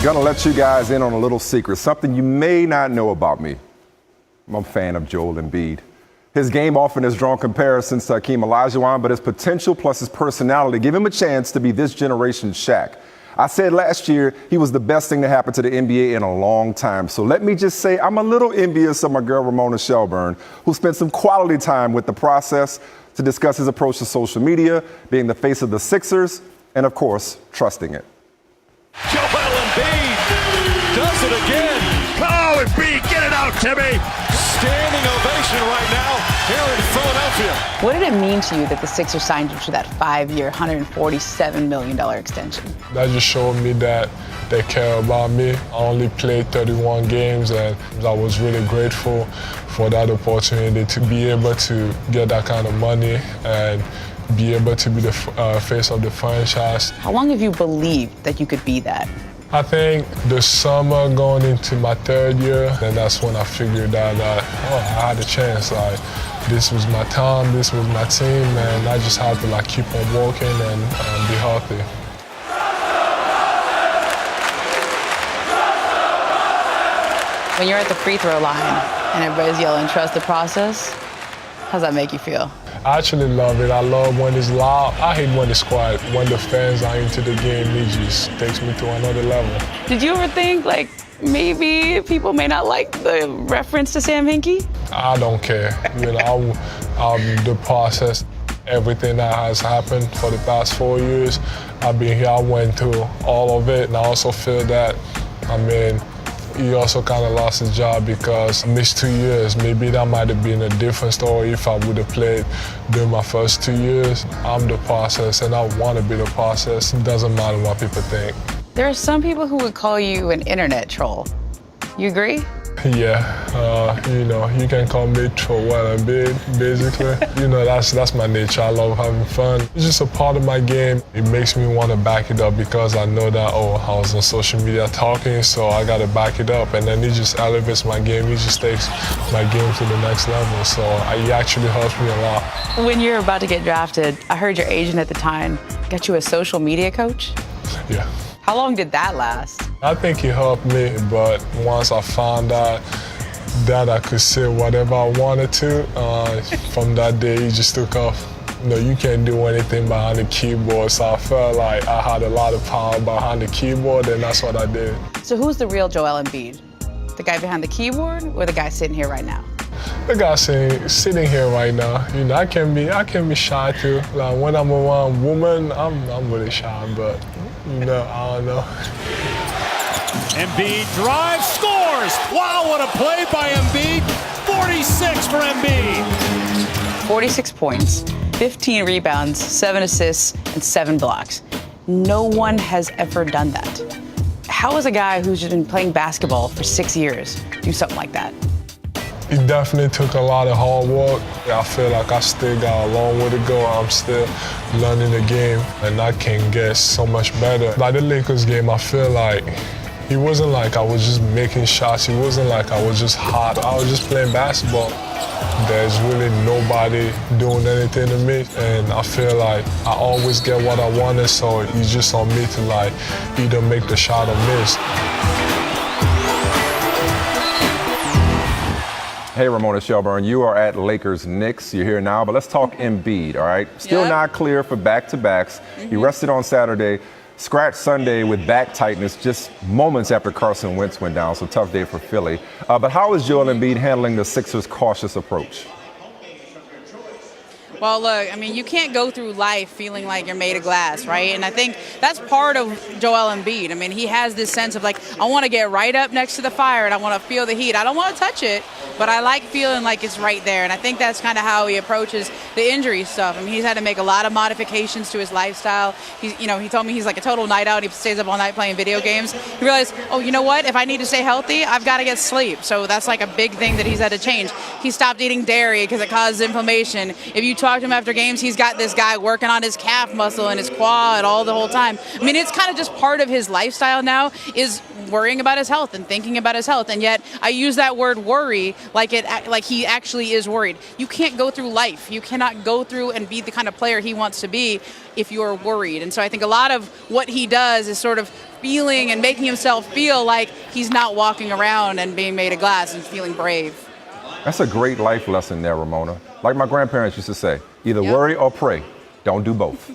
Gonna let you guys in on a little secret, something you may not know about me. I'm a fan of Joel Embiid. His game often has drawn comparisons to Hakeem Olajuwon, but his potential plus his personality give him a chance to be this generation's Shaq. I said last year he was the best thing to happen to the NBA in a long time. So let me just say I'm a little envious of my girl Ramona Shelburne, who spent some quality time with the process to discuss his approach to social media, being the face of the Sixers, and of course, trusting it.
Joel Embiid does it again. Oh, Embiid, get it out, Timmy. Standing ovation right now here in Philadelphia.
What did it mean to you that the Sixers signed you to that 5-year, $147 million extension?
That just showed me that they care about me. I only played 31 games, and I was really grateful for that opportunity to be able to get that kind of money and be able to be the face of the franchise.
How long have you believed that you could be that?
I think the summer going into my 3rd year, and that's when I figured out that, I had a chance. Like, this was my time, this was my team, and I just had to keep on working and be healthy.
When you're at the free throw line and everybody's yelling, trust the process, how does that make you feel?
I actually love it. I love when it's loud. I hate when it's quiet. When the fans are into the game, it just takes me to another level.
Did you ever think, maybe people may not like the reference to Sam Hinkie?
I don't care. The process, everything that has happened for the past 4 years, I've been here. I went through all of it, and I also feel that, he also kind of lost his job because I missed 2 years. Maybe that might have been a different story if I would have played during my first 2 years. I'm the process, and I want to be the process. It doesn't matter what people think.
There are some people who would call you an internet troll. You agree?
Yeah, you can call me troll what I did, basically. That's my nature. I love having fun. It's just a part of my game. It makes me want to back it up because I know that, I was on social media talking, so I got to back it up. And then it just elevates my game. It just takes my game to the next level. So it actually helps me a lot.
When you're about to get drafted, I heard your agent at the time got you a social media coach?
Yeah.
How long did that last?
I think he helped me, but once I found out that I could say whatever I wanted to, from that day he just took off. You can't do anything behind the keyboard, so I felt like I had a lot of power behind the keyboard, and that's what I did.
So who's the real Joel Embiid? The guy behind the keyboard or the guy sitting here right now?
The guy sitting here right now. I can be shy too. When I'm around women, I'm really shy, but I don't know.
Embiid drives, scores! Wow, what a play by Embiid! 46 for Embiid.
46 points, 15 rebounds, 7 assists, and 7 blocks. No one has ever done that. How is a guy who's been playing basketball for 6 years do something like that?
It definitely took a lot of hard work. I feel like I still got a long way to go. I'm still learning the game, and I can get so much better. Like the Lakers game, I feel like it wasn't like I was just making shots. It wasn't like I was just hot. I was just playing basketball. There's really nobody doing anything to me, and I feel like I always get what I wanted, so it's just on me to either make the shot or miss.
Hey, Ramona Shelburne, you are at Lakers Knicks. You're here now, but let's talk Embiid, all right? Still not clear for back-to-backs. He rested on Saturday, scratched Sunday with back tightness just moments after Carson Wentz went down, so tough day for Philly. But how is Joel Embiid handling the Sixers' cautious approach?
Well, look, you can't go through life feeling like you're made of glass, right? And I think that's part of Joel Embiid. He has this sense of I want to get right up next to the fire and I want to feel the heat. I don't want to touch it, but I like feeling like it's right there. And I think that's kind of how he approaches the injury stuff. He's had to make a lot of modifications to his lifestyle. He told me he's like a total night out. He stays up all night playing video games. He realized, you know what? If I need to stay healthy, I've got to get sleep. So that's a big thing that he's had to change. He stopped eating dairy because it causes inflammation. If you talk to him after games, he's got this guy working on his calf muscle and his quad all the whole time. It's kind of just part of his lifestyle now is worrying about his health and thinking about his health. And yet I use that word worry like he actually is worried. You can't go through life. You cannot go through and be the kind of player he wants to be if you're worried. And so I think a lot of what he does is sort of feeling and making himself feel like he's not walking around and being made of glass and feeling brave.
That's a great life lesson there, Ramona. Like my grandparents used to say, either worry or pray. Don't do both.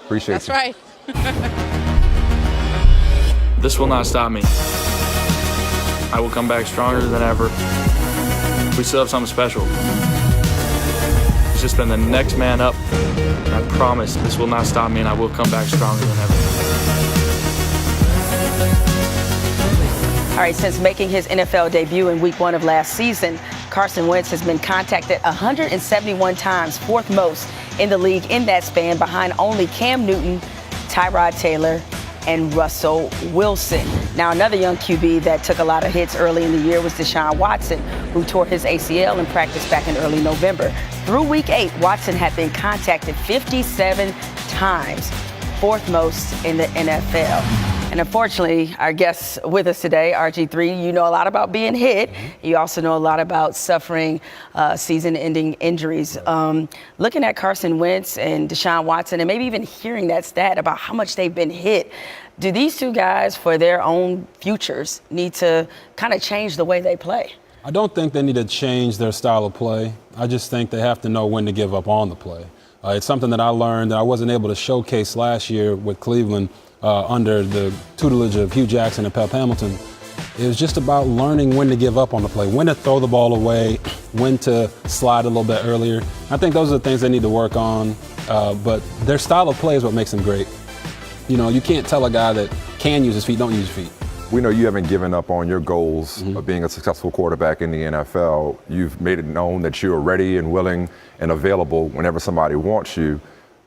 Appreciate
That's
you.
right.
This will not stop me. I will come back stronger than ever. We still have something special. It's just been the next man up. And I promise this will not stop me, and I will come back stronger than ever.
All right, since making his NFL debut in week 1 of last season, Carson Wentz has been contacted 171 times, 4th most in the league in that span, behind only Cam Newton, Tyrod Taylor, and Russell Wilson. Now, another young QB that took a lot of hits early in the year was Deshaun Watson, who tore his ACL in practice back in early November. Through week 8, Watson had been contacted 57 times, 4th most in the NFL. And unfortunately, our guest with us today, RG3, you know a lot about being hit. You also know a lot about suffering season-ending injuries. Looking at Carson Wentz and Deshaun Watson, and maybe even hearing that stat about how much they've been hit, do these two guys, for their own futures, need to kind of change the way they play?
I don't think they need to change their style of play. I just think they have to know when to give up on the play. It's something that I learned that I wasn't able to showcase last year with Cleveland under the tutelage of Hugh Jackson and Pep Hamilton. It was just about learning when to give up on the play, when to throw the ball away, when to slide a little bit earlier. I think those are the things they need to work on, but their style of play is what makes them great. You know, you can't tell a guy that can use his feet, don't use your feet.
We know you haven't given up on your goals of being a successful quarterback in the NFL. You've made it known that you're ready and willing and available whenever somebody wants you.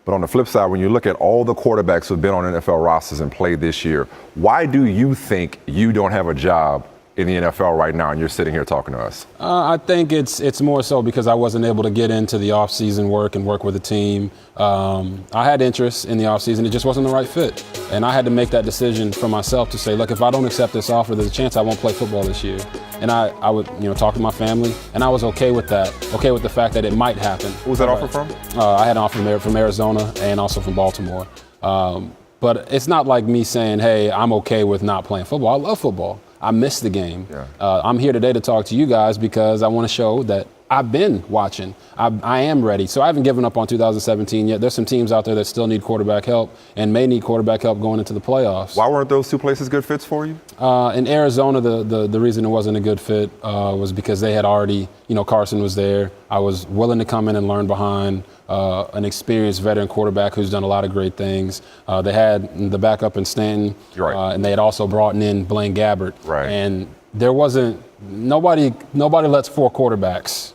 But on the flip side, when you look at all the quarterbacks who've been on NFL rosters and played this year, why do you think you don't have a job in the NFL right now and you're sitting here talking to us?
I think it's more so because I wasn't able to get into the offseason work and work with the team. I had interest in the offseason. It just wasn't the right fit. And I had to make that decision for myself to say, look, if I don't accept this offer, there's a chance I won't play football this year. And I would, talk to my family, and I was okay with that, okay with the fact that it might happen.
Who was that offer from?
I had an offer from Arizona and also from Baltimore. But it's not like me saying, hey, I'm okay with not playing football. I love football. I miss the game. Yeah. I'm here today to talk to you guys because I want to show that I've been watching. I am ready. So I haven't given up on 2017 yet. There's some teams out there that still need quarterback help and may need quarterback help going into the playoffs.
Why weren't those two places good fits for you?
In Arizona, the reason it wasn't a good fit was because they had already, Carson was there. I was willing to come in and learn behind an experienced veteran quarterback who's done a lot of great things. They had the backup in Stanton, and they had also brought in Blaine Gabbert.
Right.
And there wasn't nobody lets 4 quarterbacks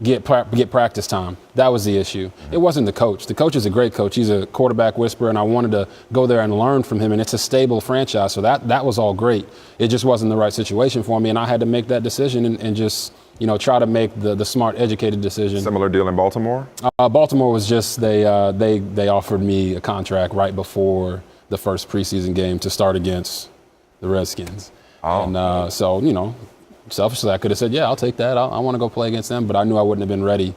get practice time. That was the issue. It wasn't the coach. The coach is a great coach. He's a quarterback whisperer, and I wanted to go there and learn from him. And it's a stable franchise, so that was all great. It just wasn't the right situation for me, and I had to make that decision and just try to make the smart, educated decision.
Similar deal in Baltimore?
Baltimore was just they offered me a contract right before the first preseason game to start against the Redskins. Oh. And so, selfishly, I could have said, yeah, I'll take that. I want to go play against them. But I knew I wouldn't have been ready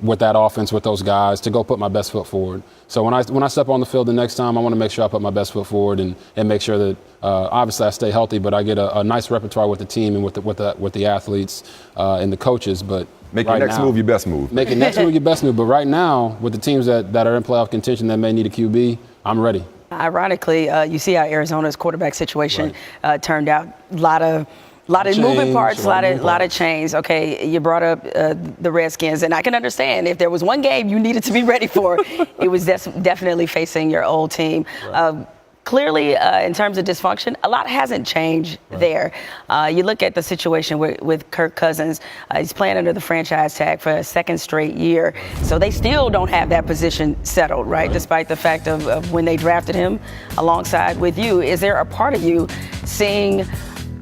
with that offense, with those guys, to go put my best foot forward. So when I step on the field the next time, I want to make sure I put my best foot forward and make sure that obviously I stay healthy, but I get a nice repertoire with the team and with the athletes and the coaches. But
make your next move your best move.
Make your next move your best move. But right now, with the teams that are in playoff contention that may need a QB, I'm ready.
Ironically, you see how Arizona's quarterback situation turned out. A lot of moving parts, a lot of change. Okay, you brought up the Redskins, and I can understand if there was one game you needed to be ready for, it was definitely facing your old team. Right. Clearly, in terms of dysfunction, a lot hasn't changed there. You look at the situation with Kirk Cousins. He's playing under the franchise tag for a second straight year. So they still don't have that position settled, right? Despite the fact of when they drafted him alongside with you. Is there a part of you seeing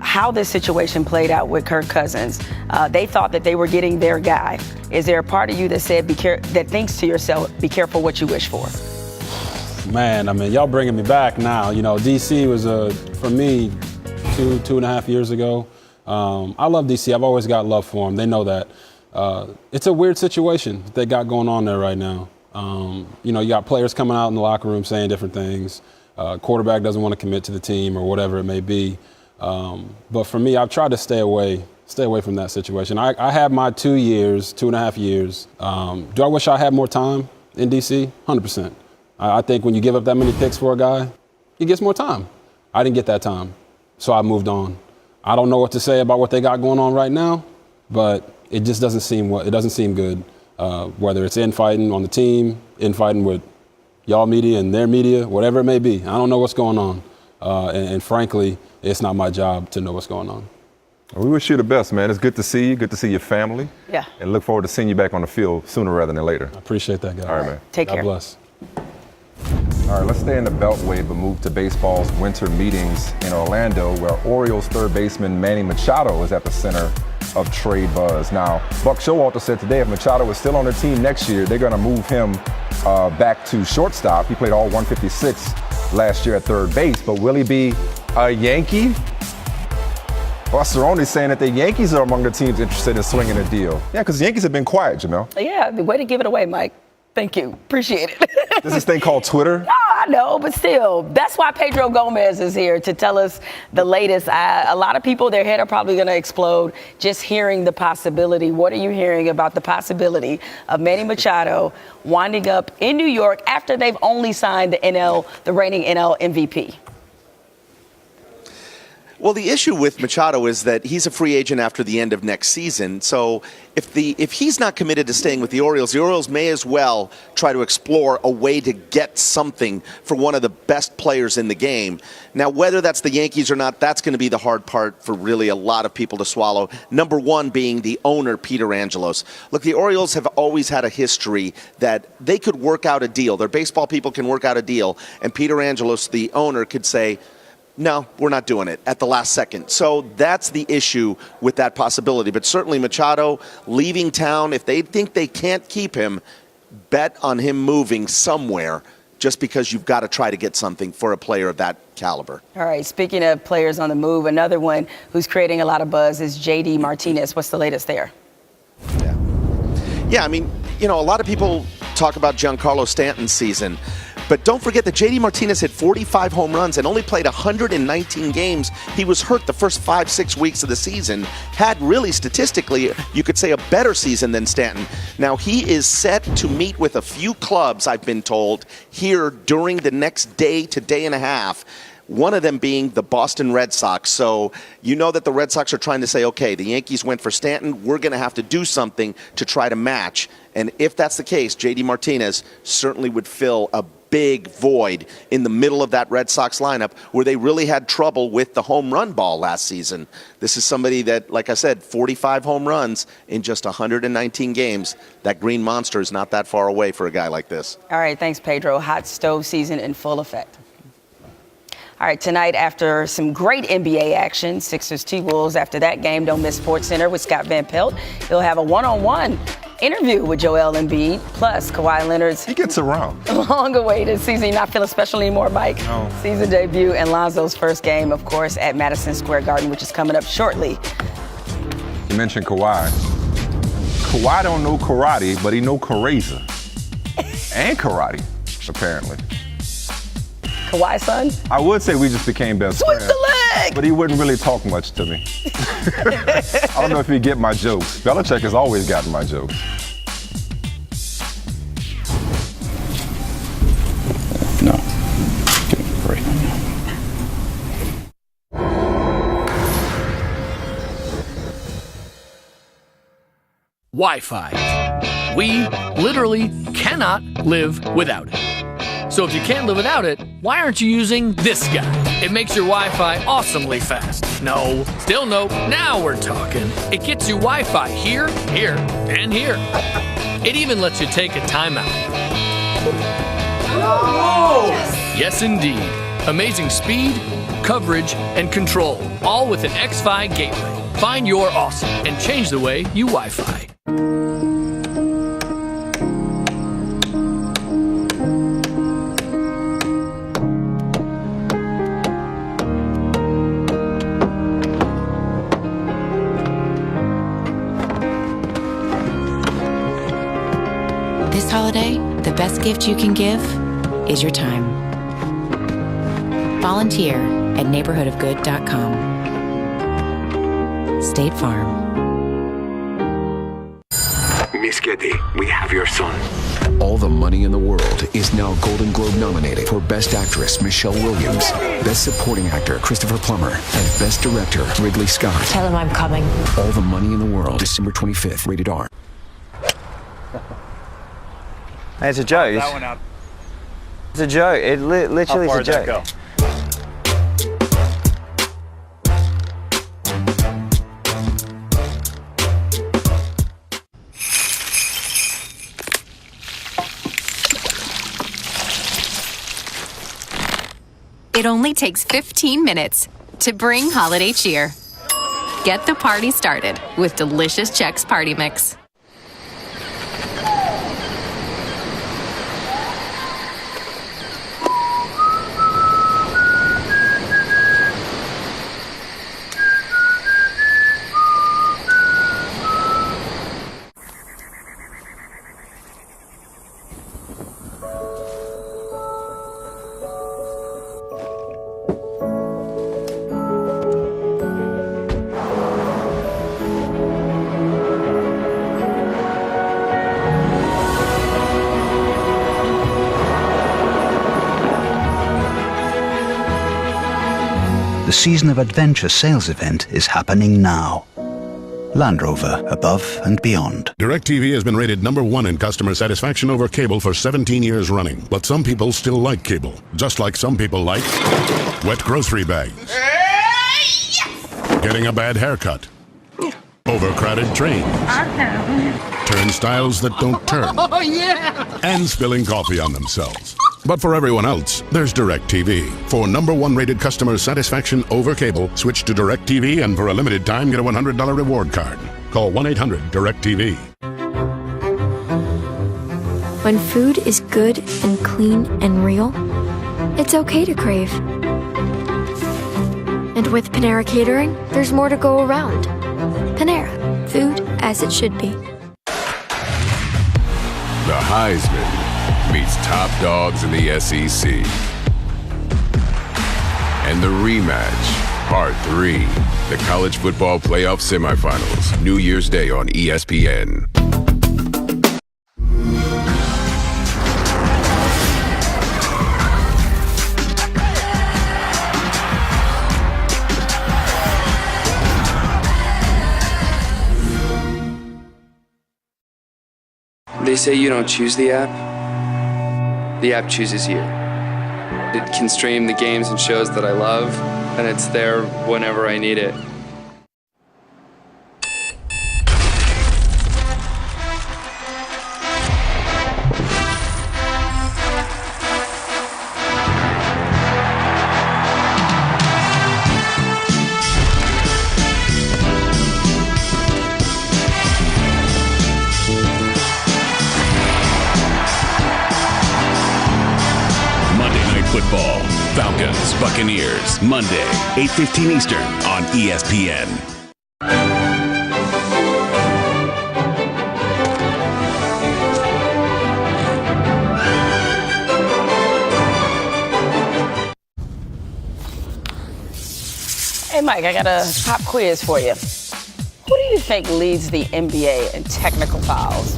how this situation played out with Kirk Cousins? They thought that they were getting their guy. Is there a part of you that said, that thinks to yourself, be careful what you wish for?
Man, I mean, y'all bringing me back now. DC was, for me, 2.5 years ago. I love DC. I've always got love for them. They know that. It's a weird situation that they got going on there right now. You got players coming out in the locker room saying different things. Quarterback doesn't want to commit to the team or whatever it may be. But for me, I've tried to stay away from that situation. I had my 2.5 years. Do I wish I had more time in D.C.? 100%. I think when you give up that many picks for a guy, he gets more time. I didn't get that time, so I moved on. I don't know what to say about what they got going on right now, but it just doesn't seem good. Whether it's infighting on the team, infighting with y'all media and their media, whatever it may be. I don't know what's going on. And frankly, it's not my job to know what's going on.
We wish you the best, man. It's good to see you. Good to see your family.
Yeah.
And look forward to seeing you back on the field sooner rather than later.
I appreciate that, guys.
All right, man.
Take care.
God bless.
All right, let's stay in the Beltway, but move to baseball's winter meetings in Orlando, where Orioles third baseman Manny Machado is at the center of trade buzz. Now, Buck Showalter said today if Machado is still on their team next year, they're going to move him back to shortstop. He played all 156 last year at third base, but will he be a Yankee? Well, Cerrone's saying that the Yankees are among the teams interested in swinging a deal. Yeah, because the Yankees have been quiet, Jamel.
Yeah, way to give it away, Mike. Thank you. Appreciate it.
There's this thing called Twitter.
No, I know, but still, that's why Pedro Gomez is here to tell us the latest. A lot of people, their head are probably going to explode just hearing the possibility. What are you hearing about the possibility of Manny Machado winding up in New York after they've only signed the reigning NL MVP?
Well, the issue with Machado is that he's a free agent after the end of next season. So if he's not committed to staying with the Orioles may as well try to explore a way to get something for one of the best players in the game. Now, whether that's the Yankees or not, that's going to be the hard part for really a lot of people to swallow. Number one being the owner, Peter Angelos. Look, the Orioles have always had a history that they could work out a deal. Their baseball people can work out a deal, and Peter Angelos, the owner, could say, no, we're not doing it at the last second. So that's the issue with that possibility. But certainly Machado leaving town, if they think they can't keep him, bet on him moving somewhere just because you've got to try to get something for a player of that caliber.
All right, speaking of players on the move, another one who's creating a lot of buzz is J.D. Martinez. What's the latest there?
Yeah, I mean, a lot of people talk about Giancarlo Stanton's season. But don't forget that J.D. Martinez hit 45 home runs and only played 119 games. He was hurt the first 5-6 weeks of the season. Had really, statistically, you could say a better season than Stanton. Now, he is set to meet with a few clubs, I've been told, here during the next day to day and a half. One of them being the Boston Red Sox. So you know that the Red Sox are trying to say, okay, the Yankees went for Stanton. We're going to have to do something to try to match. And if that's the case, J.D. Martinez certainly would fill a big void in the middle of that Red Sox lineup where they really had trouble with the home run ball last season. This is somebody that, like I said, 45 home runs in just 119 games. That green monster is not that far away for a guy like this.
All right, thanks, Pedro. Hot stove season in full effect. All right, tonight after some great NBA action, Sixers T-Wolves. After that game, don't miss SportsCenter with Scott Van Pelt. He'll have a one-on-one interview with Joel Embiid, plus Kawhi Leonard's.
He gets around.
Long-awaited season. You're not feeling special anymore, Mike?
No.
Season debut and Lonzo's first game, of course, at Madison Square Garden, which is coming up shortly.
You mentioned Kawhi. Kawhi don't know karate, but he know Kareza. And karate, apparently.
Kawhi's son?
I would say we just became best friends.
Switch the leg!
But he wouldn't really talk much to me. I don't know if he'd get my jokes. Belichick has always gotten my jokes.
No. Give me a break.
Wi-Fi. We literally cannot live without it. So if you can't live without it, why aren't you using this guy? It makes your Wi-Fi awesomely fast. No, still no, now we're talking. It gets you Wi-Fi here, here, and here. It even lets you take a timeout. Whoa! Yes, indeed. Amazing speed, coverage, and control, all with an X-Fi gateway. Find your awesome and change the way you Wi-Fi.
This holiday, the best gift you can give is your time. Volunteer at neighborhoodofgood.com. State Farm.
Miss Getty, we have your son.
All the Money in the World is now Golden Globe nominated for Best Actress Michelle Williams, Best Supporting Actor Christopher Plummer, and Best Director Ridley Scott.
Tell him I'm coming.
All the Money in the World, December 25th, rated R.
It's a joke.
That one out.
It's a joke. It literally
How far
is a
did that
joke.
go?
It only takes 15 minutes to bring holiday cheer. Get the party started with delicious Chex Party Mix.
The Season of Adventure sales event is happening now. Land Rover, above and beyond.
DirecTV has been rated #1 in customer satisfaction over cable for 17 years running. But some people still like cable, just like some people like wet grocery bags, getting a bad haircut, overcrowded trains, turnstiles that don't turn, and spilling coffee on themselves. But for everyone else, there's DirecTV. For #1 rated customer satisfaction over cable, switch to DirecTV and for a limited time get a $100 reward card. Call 1-800-DirecTV.
When food is good and clean and real, it's okay to crave. And with Panera Catering, there's more to go around. Panera, food as it should be.
The Heisman meets top dogs in the SEC. And the rematch, Part 3, the College Football Playoff Semifinals, New Year's Day on ESPN.
They say you don't choose the app. The app chooses you. It can stream the games and shows that I love, and it's there whenever I need it.
Football, Falcons, Buccaneers, Monday, 8:15 Eastern on ESPN.
Hey, Mike, I got a pop quiz for you. Who do you think leads the NBA in technical fouls?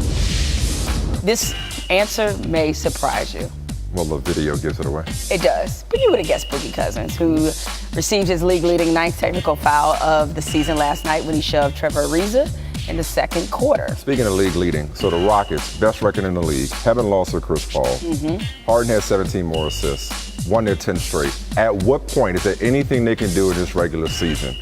This answer may surprise you.
Well, the video gives it away.
It does. But you would have guessed Boogie Cousins, who received his league-leading 9th technical foul of the season last night when he shoved Trevor Ariza in the second quarter.
Speaking of league leading, so the Rockets, best record in the league, haven't lost to Chris Paul. Harden has 17 more assists, won their 10 straight. At what point is there anything they can do in this regular season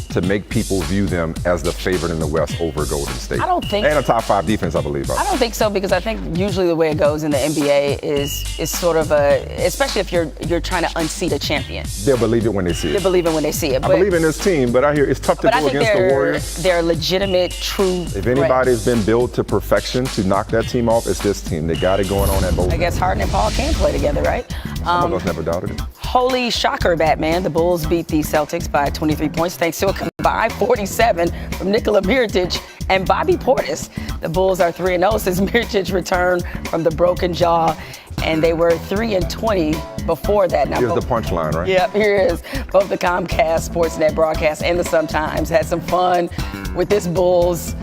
to make people view them as the favorite in the West over Golden State?
I don't think.
And a top 5 defense, I believe.
I don't think so, because I think usually the way it goes in the NBA is sort of especially if you're trying to unseat a champion.
They'll believe it when they see it.
They believe it when they see it.
I believe in this team, but I hear it's tough to go against the Warriors.
They're legitimate, true.
If anybody's been built to perfection to knock that team off, it's this team. They got it going on at both.
I guess Harden and Paul can play together, right?
Some of us never doubted it.
Holy shocker, Batman. The Bulls beat the Celtics by 23 points thanks to a combined 47 from Nikola Mirotic and Bobby Portis. The Bulls are 3-0 since Mirotic returned from the broken jaw and they were 3-20 before that. Now,
Here's the punchline, right?
Yep, here is. Both the Comcast Sportsnet broadcast and the Sun-Times had some fun with this Bulls,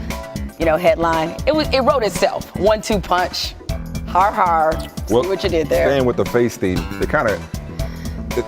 headline. It wrote itself. 1-2 punch. Har. See what you did there.
Staying with the face theme,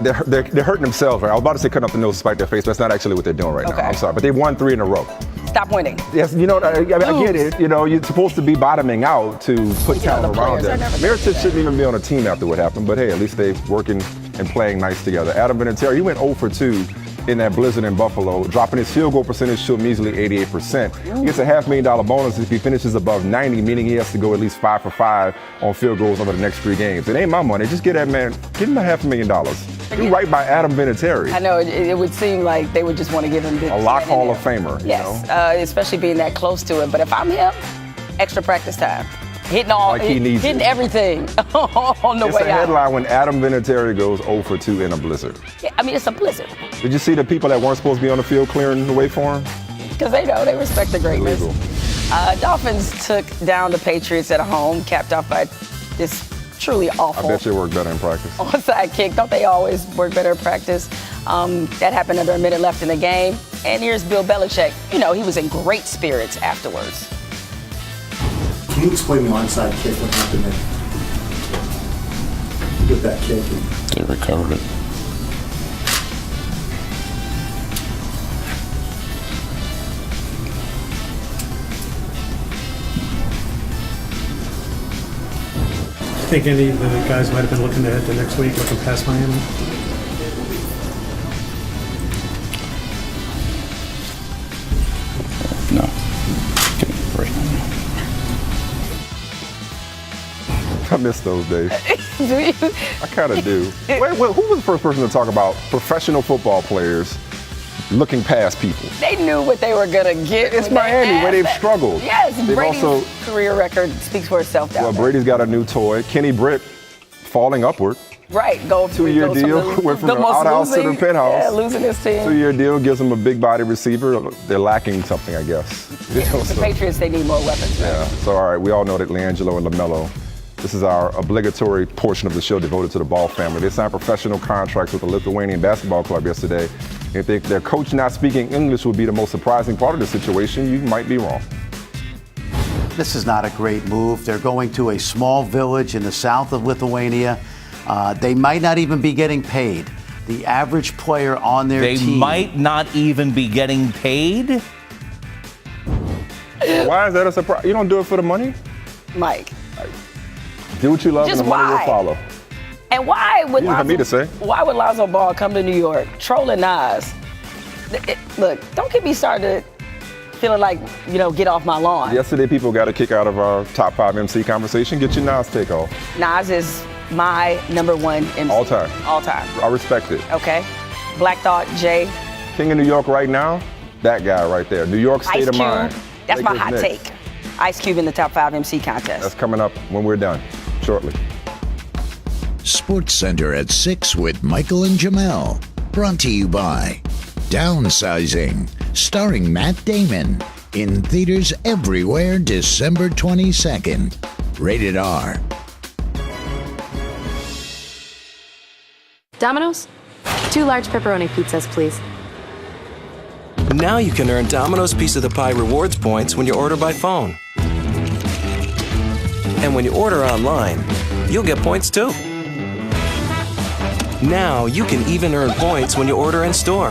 they're hurting themselves, right? I was about to say cutting up the nose to spite their face, but that's not actually what they're doing right now. I'm sorry, but they won 3 in a row.
Stop winning.
Yes, I get it. You're supposed to be bottoming out to put talent around them. Mirotic shouldn't even be on a team after what happened, but hey, at least they're working and playing nice together. Adam Vinatieri, he went 0 for 2 in that blizzard in Buffalo, dropping his field goal percentage to a measly 88%. He gets a $500,000 bonus if he finishes above 90, meaning he has to go at least 5 for 5 on field goals over the next 3 games. It ain't my money. Just give him a $500,000. Do right by Adam Vinatieri.
I know, it would seem like they would just want to give him
a lock Hall of Famer.
Yes, especially being that close to it. But if I'm him, extra practice time. Hitting everything on the way out.
It's a headline when Adam Vinatieri goes 0 for 2 in a blizzard.
Yeah, it's a blizzard.
Did you see the people that weren't supposed to be on the field clearing the way for him?
Because they respect the greatness. Dolphins took down the Patriots at home, capped off by this truly awful.
I bet you work better in practice.
Onside kick. Don't they always work better in practice? That happened under a minute left in the game. And here's Bill Belichick. He was in great spirits afterwards.
Can you explain the onside kick, what happened there? With that kick?
They recovered it.
Think any of the guys might have been looking ahead to next week, looking past Miami?
No. Give me a break.
I miss those days.
Do you?
I kind of do. Wait, who was the first person to talk about professional football players looking past people?
They knew what they were going to get.
It's Miami, where they've struggled.
Yes,
they've
Brady's career record speaks for itself down there.
Brady's got a new toy. Kenny Britt falling upward.
Right, go
2-year deal. Went from the outhouse to the penthouse.
Yeah, losing his team.
2-year deal gives them a big body receiver. They're lacking something, I guess.
The Patriots, they need more weapons. Right?
Yeah, so all right, we all know that LiAngelo and LaMelo. This is our obligatory portion of the show devoted to the Ball family. They signed professional contracts with the Lithuanian basketball club yesterday. If their coach not speaking English would be the most surprising part of the situation, you might be wrong.
This is not a great move. They're going to a small village in the south of Lithuania. They might not even be getting paid. The average player on their team.
They might not even be getting paid?
Why is that a surprise? You don't do it for the money?
Mike.
Do what you love and the money will follow.
And why would
Why
would Lonzo Ball come to New York trolling Nas? Look, don't get me started feeling like, get off my lawn.
Yesterday, people got a kick out of our top 5 MC conversation. Get your Nas take off.
Nas is my number 1 MC.
All time.
All time.
I respect it.
Okay. Black Thought, Jay.
King of New York right now, that guy right there. New York State of Mind.
That's my hot take. Ice Cube in the top 5 MC contest.
That's coming up when we're done, shortly.
Sports Center at 6 with Michael and Jamel. Brought to you by Downsizing, starring Matt Damon. In theaters everywhere December 22nd. Rated R.
Domino's? 2 large pepperoni pizzas, please.
Now you can earn Domino's Piece of the Pie rewards points when you order by phone. And when you order online, you'll get points too. Now you can even earn points when you order in store.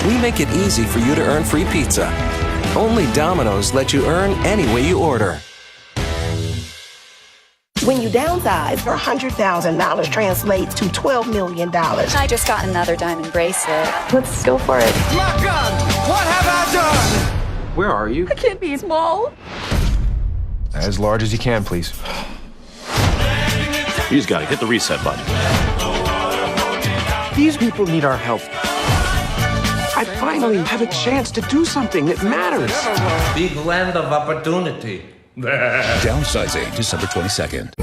We make it easy for you to earn free pizza. Only Domino's lets you earn any way you order.
When you downsize, your $100,000 translates to $12 million.
I just got another diamond bracelet. Let's go for it.
My God, what have I done?
Where are you?
I can't be small.
As large as you can, please.
You just gotta hit the reset button.
These people need our help. I finally have a chance to do something that matters.
Big land of opportunity.
Downsizing, December 22nd.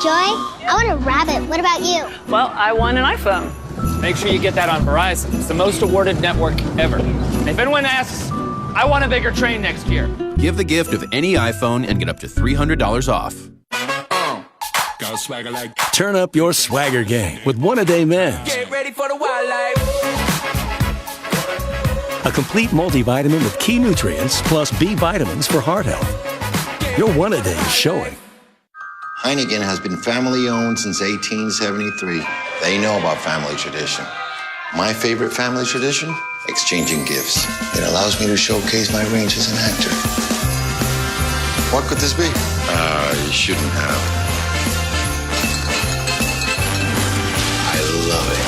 Joy? I want a rabbit. What about you?
Well, I won an iPhone. Make sure you get that on Verizon. It's the most awarded network ever. And if anyone asks, I want a bigger train next year.
Give the gift of any iPhone and get up to $300 off.
Got swagger like. Turn up your swagger game with One-A-Day Men's.
Get ready for the wildlife.
A complete multivitamin with key nutrients plus B vitamins for heart health. Your One-A-Day is showing.
Heineken has been family owned since 1873. They know about family tradition. My favorite family tradition? Exchanging gifts. It allows me to showcase my range as an actor. What could this be? You shouldn't have. I love it.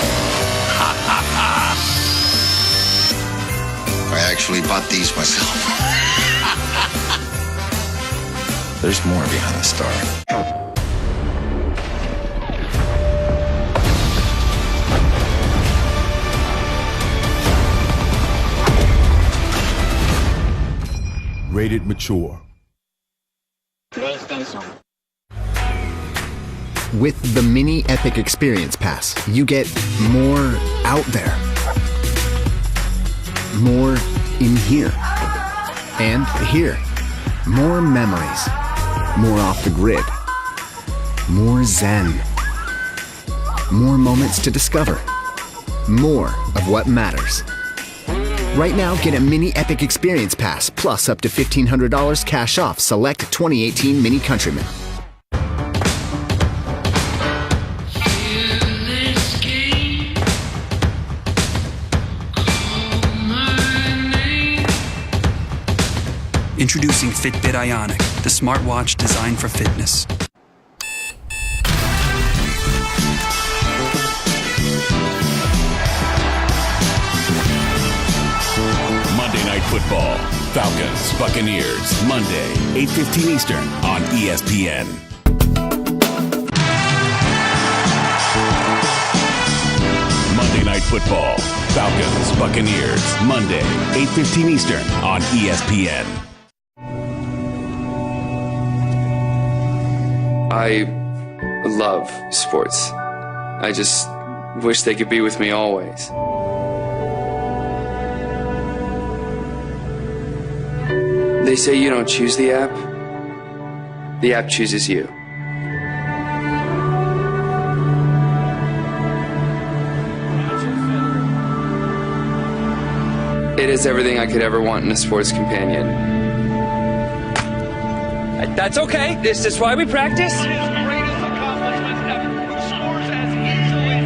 I actually bought these myself. There's more behind the star.
Rated mature.
With the Mini Epic Experience Pass, you get more out there. More in here. And here. More memories. More off the grid. More zen. More moments to discover. More of what matters. Right now, get a Mini Epic Experience Pass, plus up to $1,500 cash off select 2018 Mini Countryman.
Introducing Fitbit Ionic, the smartwatch designed for fitness.
Monday Night Football, Falcons, Buccaneers, Monday, 8:15 Eastern on ESPN. Monday Night Football, Falcons, Buccaneers, Monday, 8:15 Eastern on ESPN.
I love sports. I just wish they could be with me always. They say you don't choose the app. The app chooses you. It is everything I could ever want in a sports companion.
That's okay. This is why we practice.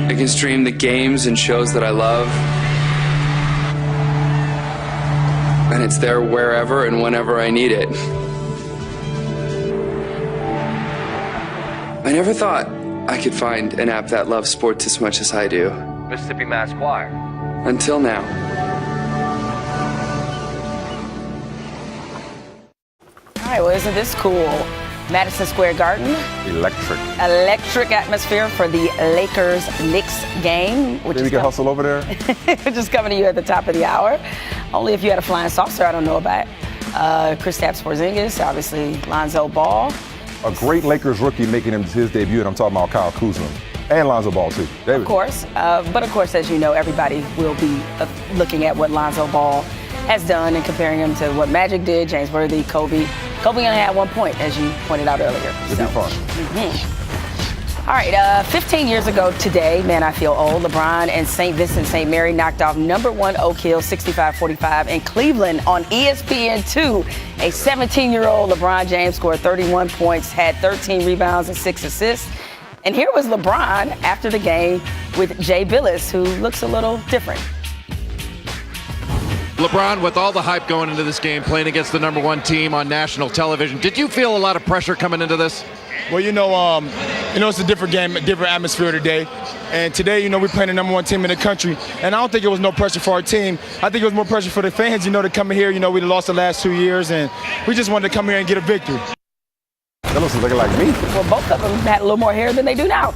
I can stream the games and shows that I love. And it's there wherever and whenever I need it. I never thought I could find an app that loves sports as much as I do.
Mississippi Mass Choir.
Until now.
All right, well, isn't this cool? Madison Square Garden. Electric atmosphere for the Lakers-Knicks game.
Maybe we can hustle over there?
Which is coming to you at the top of the hour. Only if you had a flying saucer I don't know about. Kristaps Porzingis, obviously Lonzo Ball.
A great Lakers rookie making his debut, and I'm talking about Kyle Kuzma. And Lonzo Ball, too.
Of course. But, of course, as you know, everybody will be looking at what Lonzo Ball has done and comparing him to what Magic did, James Worthy, Kobe. Kobe only had 1 point, as you pointed out earlier.
It'd be fun.
All right, 15 years ago today, man, I feel old. LeBron and St. Vincent St. Mary knocked off #1 Oak Hill 65-45 in Cleveland on ESPN2. A 17-year-old LeBron James scored 31 points, had 13 rebounds and 6 assists. And here was LeBron after the game with Jay Billis, who looks a little different.
LeBron, with all the hype going into this game, playing against the #1 team on national television, did you feel a lot of pressure coming into this?
Well, it's a different game, a different atmosphere today. And today, we're playing the #1 team in the country. And I don't think it was no pressure for our team. I think it was more pressure for the fans, to come in here. We lost the last 2 years, and we just wanted to come here and get a victory.
That looks like me.
Well, both of them had a little more hair than they do now.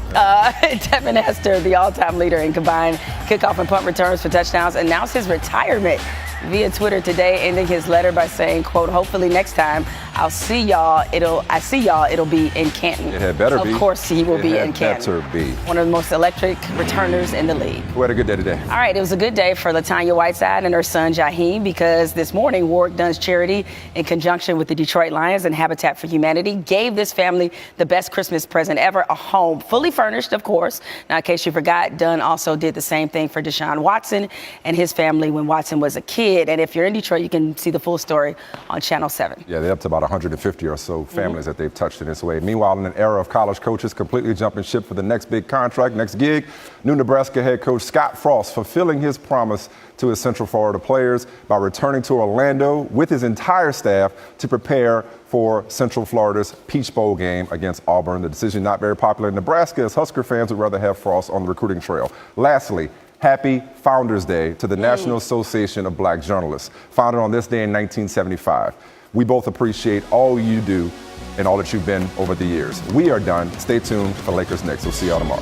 Devin Hester, the all-time leader in combined kickoff and punt returns for touchdowns, announced his retirement. via Twitter today, ending his letter by saying, quote, hopefully next time I see y'all, it'll be in Canton.
It had better be.
Of course he will be in Canton.
Better be.
One of the most electric returners in the league.
Who had a good day today?
All right, it was a good day for LaTanya Whiteside and her son Jaheim, because this morning Warwick Dunn's charity, in conjunction with the Detroit Lions and Habitat for Humanity, gave this family the best Christmas present ever, a home fully furnished, of course. Now, in case you forgot, Dunn also did the same thing for Deshaun Watson and his family when Watson was a kid. And if you're in Detroit, you can see the full story on Channel 7.
Yeah, they're up to about 150 or so families that they've touched in this way. Meanwhile, in an era of college coaches completely jumping ship for the next big contract, next gig, new Nebraska head coach Scott Frost fulfilling his promise to his Central Florida players by returning to Orlando with his entire staff to prepare for Central Florida's Peach Bowl game against Auburn. The decision not very popular in Nebraska, as Husker fans would rather have Frost on the recruiting trail. Lastly, happy Founders Day to the National Association of Black Journalists, founded on this day in 1975. We both appreciate all you do and all that you've been over the years. We are done. Stay tuned for Lakers Knicks. We'll see y'all tomorrow.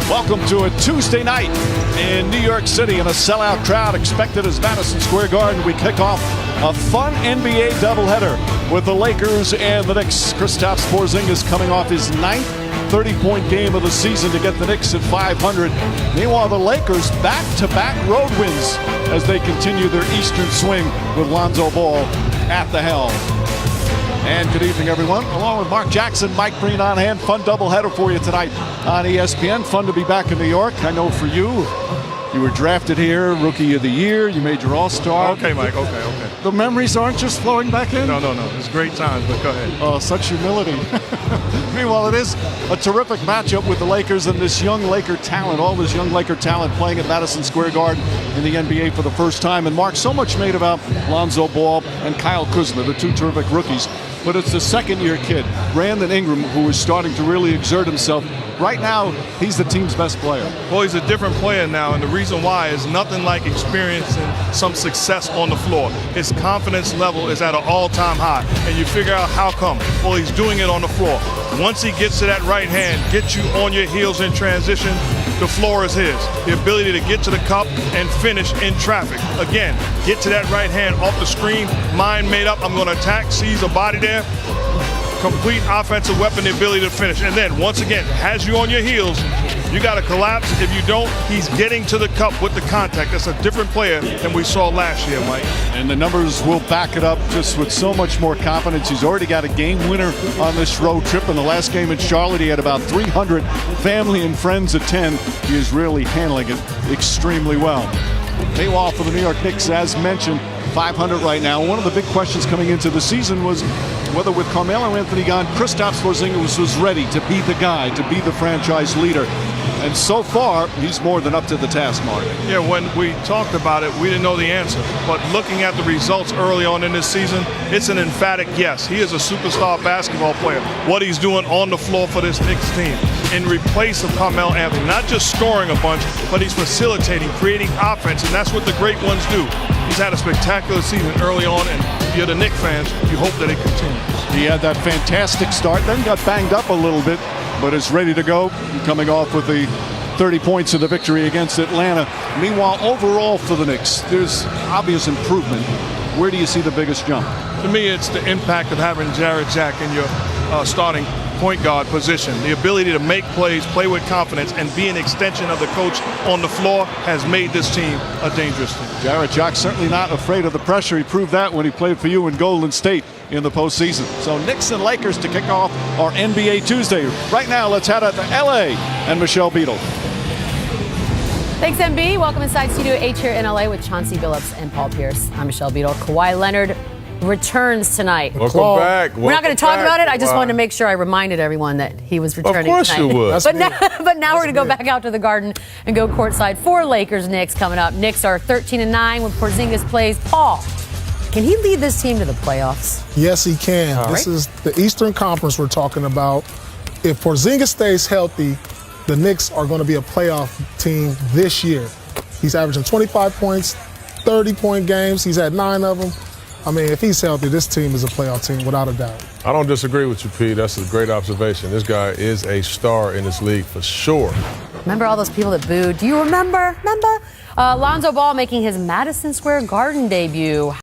Welcome to a Tuesday night in New York City, and a sellout crowd expected as Madison Square Garden. We kick off a fun NBA doubleheader with the Lakers and the Knicks. Kristaps Porzingis coming off his 9th 30-point game of the season to get the Knicks at 500. Meanwhile, the Lakers back-to-back road wins as they continue their Eastern swing with Lonzo Ball at the helm. And good evening, everyone. Along with Mark Jackson, Mike Breen on hand. Fun doubleheader for you tonight on ESPN. Fun to be back in New York. I know for you, you were drafted here, Rookie of the Year. You made your All-Star.
Okay, Mike. Okay.
The memories aren't just flowing back in?
No. It's great times, but go ahead.
Oh, such humility. Meanwhile, it is a terrific matchup with the Lakers and this young Laker talent, all this young Laker talent playing at Madison Square Garden in the NBA for the first time. And Mark, so much made about Lonzo Ball and Kyle Kuzma, the two terrific rookies. But it's the second-year kid, Brandon Ingram, who is starting to really exert himself. Right now, he's the team's best player.
Well, he's a different player now, and the reason why is nothing like experiencing some success on the floor. His confidence level is at an all-time high, and you figure out how come. Well, he's doing it on the floor. Once he gets to that right hand, gets you on your heels in transition, the floor is his. The ability to get to the cup and finish in traffic. Again, get to that right hand off the screen, mind made up, I'm going to attack, sees a body there. Complete offensive weapon, the ability to finish. And then, once again, has you on your heels. You got to collapse. If you don't, he's getting to the cup with the contact. That's a different player than we saw last year, Mike.
And the numbers will back it up just with so much more confidence. He's already got a game winner on this road trip. In the last game in Charlotte, he had about 300 family and friends attend. He is really handling it extremely well. Meanwhile, for the New York Knicks, as mentioned, 500 right now. One of the big questions coming into the season was whether with Carmelo Anthony gone, Kristaps Porzingis was ready to be the guy, to be the franchise leader. And so far, he's more than up to the task, Mark.
Yeah, when we talked about it, we didn't know the answer. But looking at the results early on in this season, it's an emphatic yes. He is a superstar basketball player. What he's doing on the floor for this Knicks team in replace of Carmelo Anthony, not just scoring a bunch, but he's facilitating, creating offense, and that's what the great ones do. He's had a spectacular season early on, and if you're the Knicks fans, you hope that it continues.
He had that fantastic start, then got banged up a little bit, but is ready to go, coming off with the 30 points of the victory against Atlanta. Meanwhile, overall for the Knicks, there's obvious improvement. Where do you see the biggest jump?
To me, it's the impact of having Jarrett Jack in your starting point guard position. The ability to make plays, play with confidence, and be an extension of the coach on the floor has made this team a dangerous team.
Jarrett Jack certainly not afraid of the pressure. He proved that when he played for you in Golden State in the postseason. So Knicks and Lakers to kick off our NBA Tuesday. Right now, let's head out to LA and Michelle Beadle.
Thanks, MB. Welcome inside Studio H here in LA with Chauncey Billups and Paul Pierce. I'm Michelle Beadle. Kawhi Leonard returns tonight.
Welcome back.
We're not going to talk about it. I just wanted to make sure I reminded everyone that he was returning tonight.
Of course you would.
But now we're going to go back out to the Garden and go courtside for Lakers Knicks coming up. Knicks are 13-9 when Porzingis plays. Paul, can he lead this team to the playoffs?
Yes, he can. This is the Eastern Conference we're talking about. If Porzingis stays healthy, the Knicks are going to be a playoff team this year. He's averaging 25 points, 30-point games. He's had 9 of them. I mean, if he's healthy, this team is a playoff team without a doubt.
I don't disagree with you, Pete. That's a great observation. This guy is a star in this league for sure.
Remember all those people that booed? Do you remember? Lonzo Ball making his Madison Square Garden debut.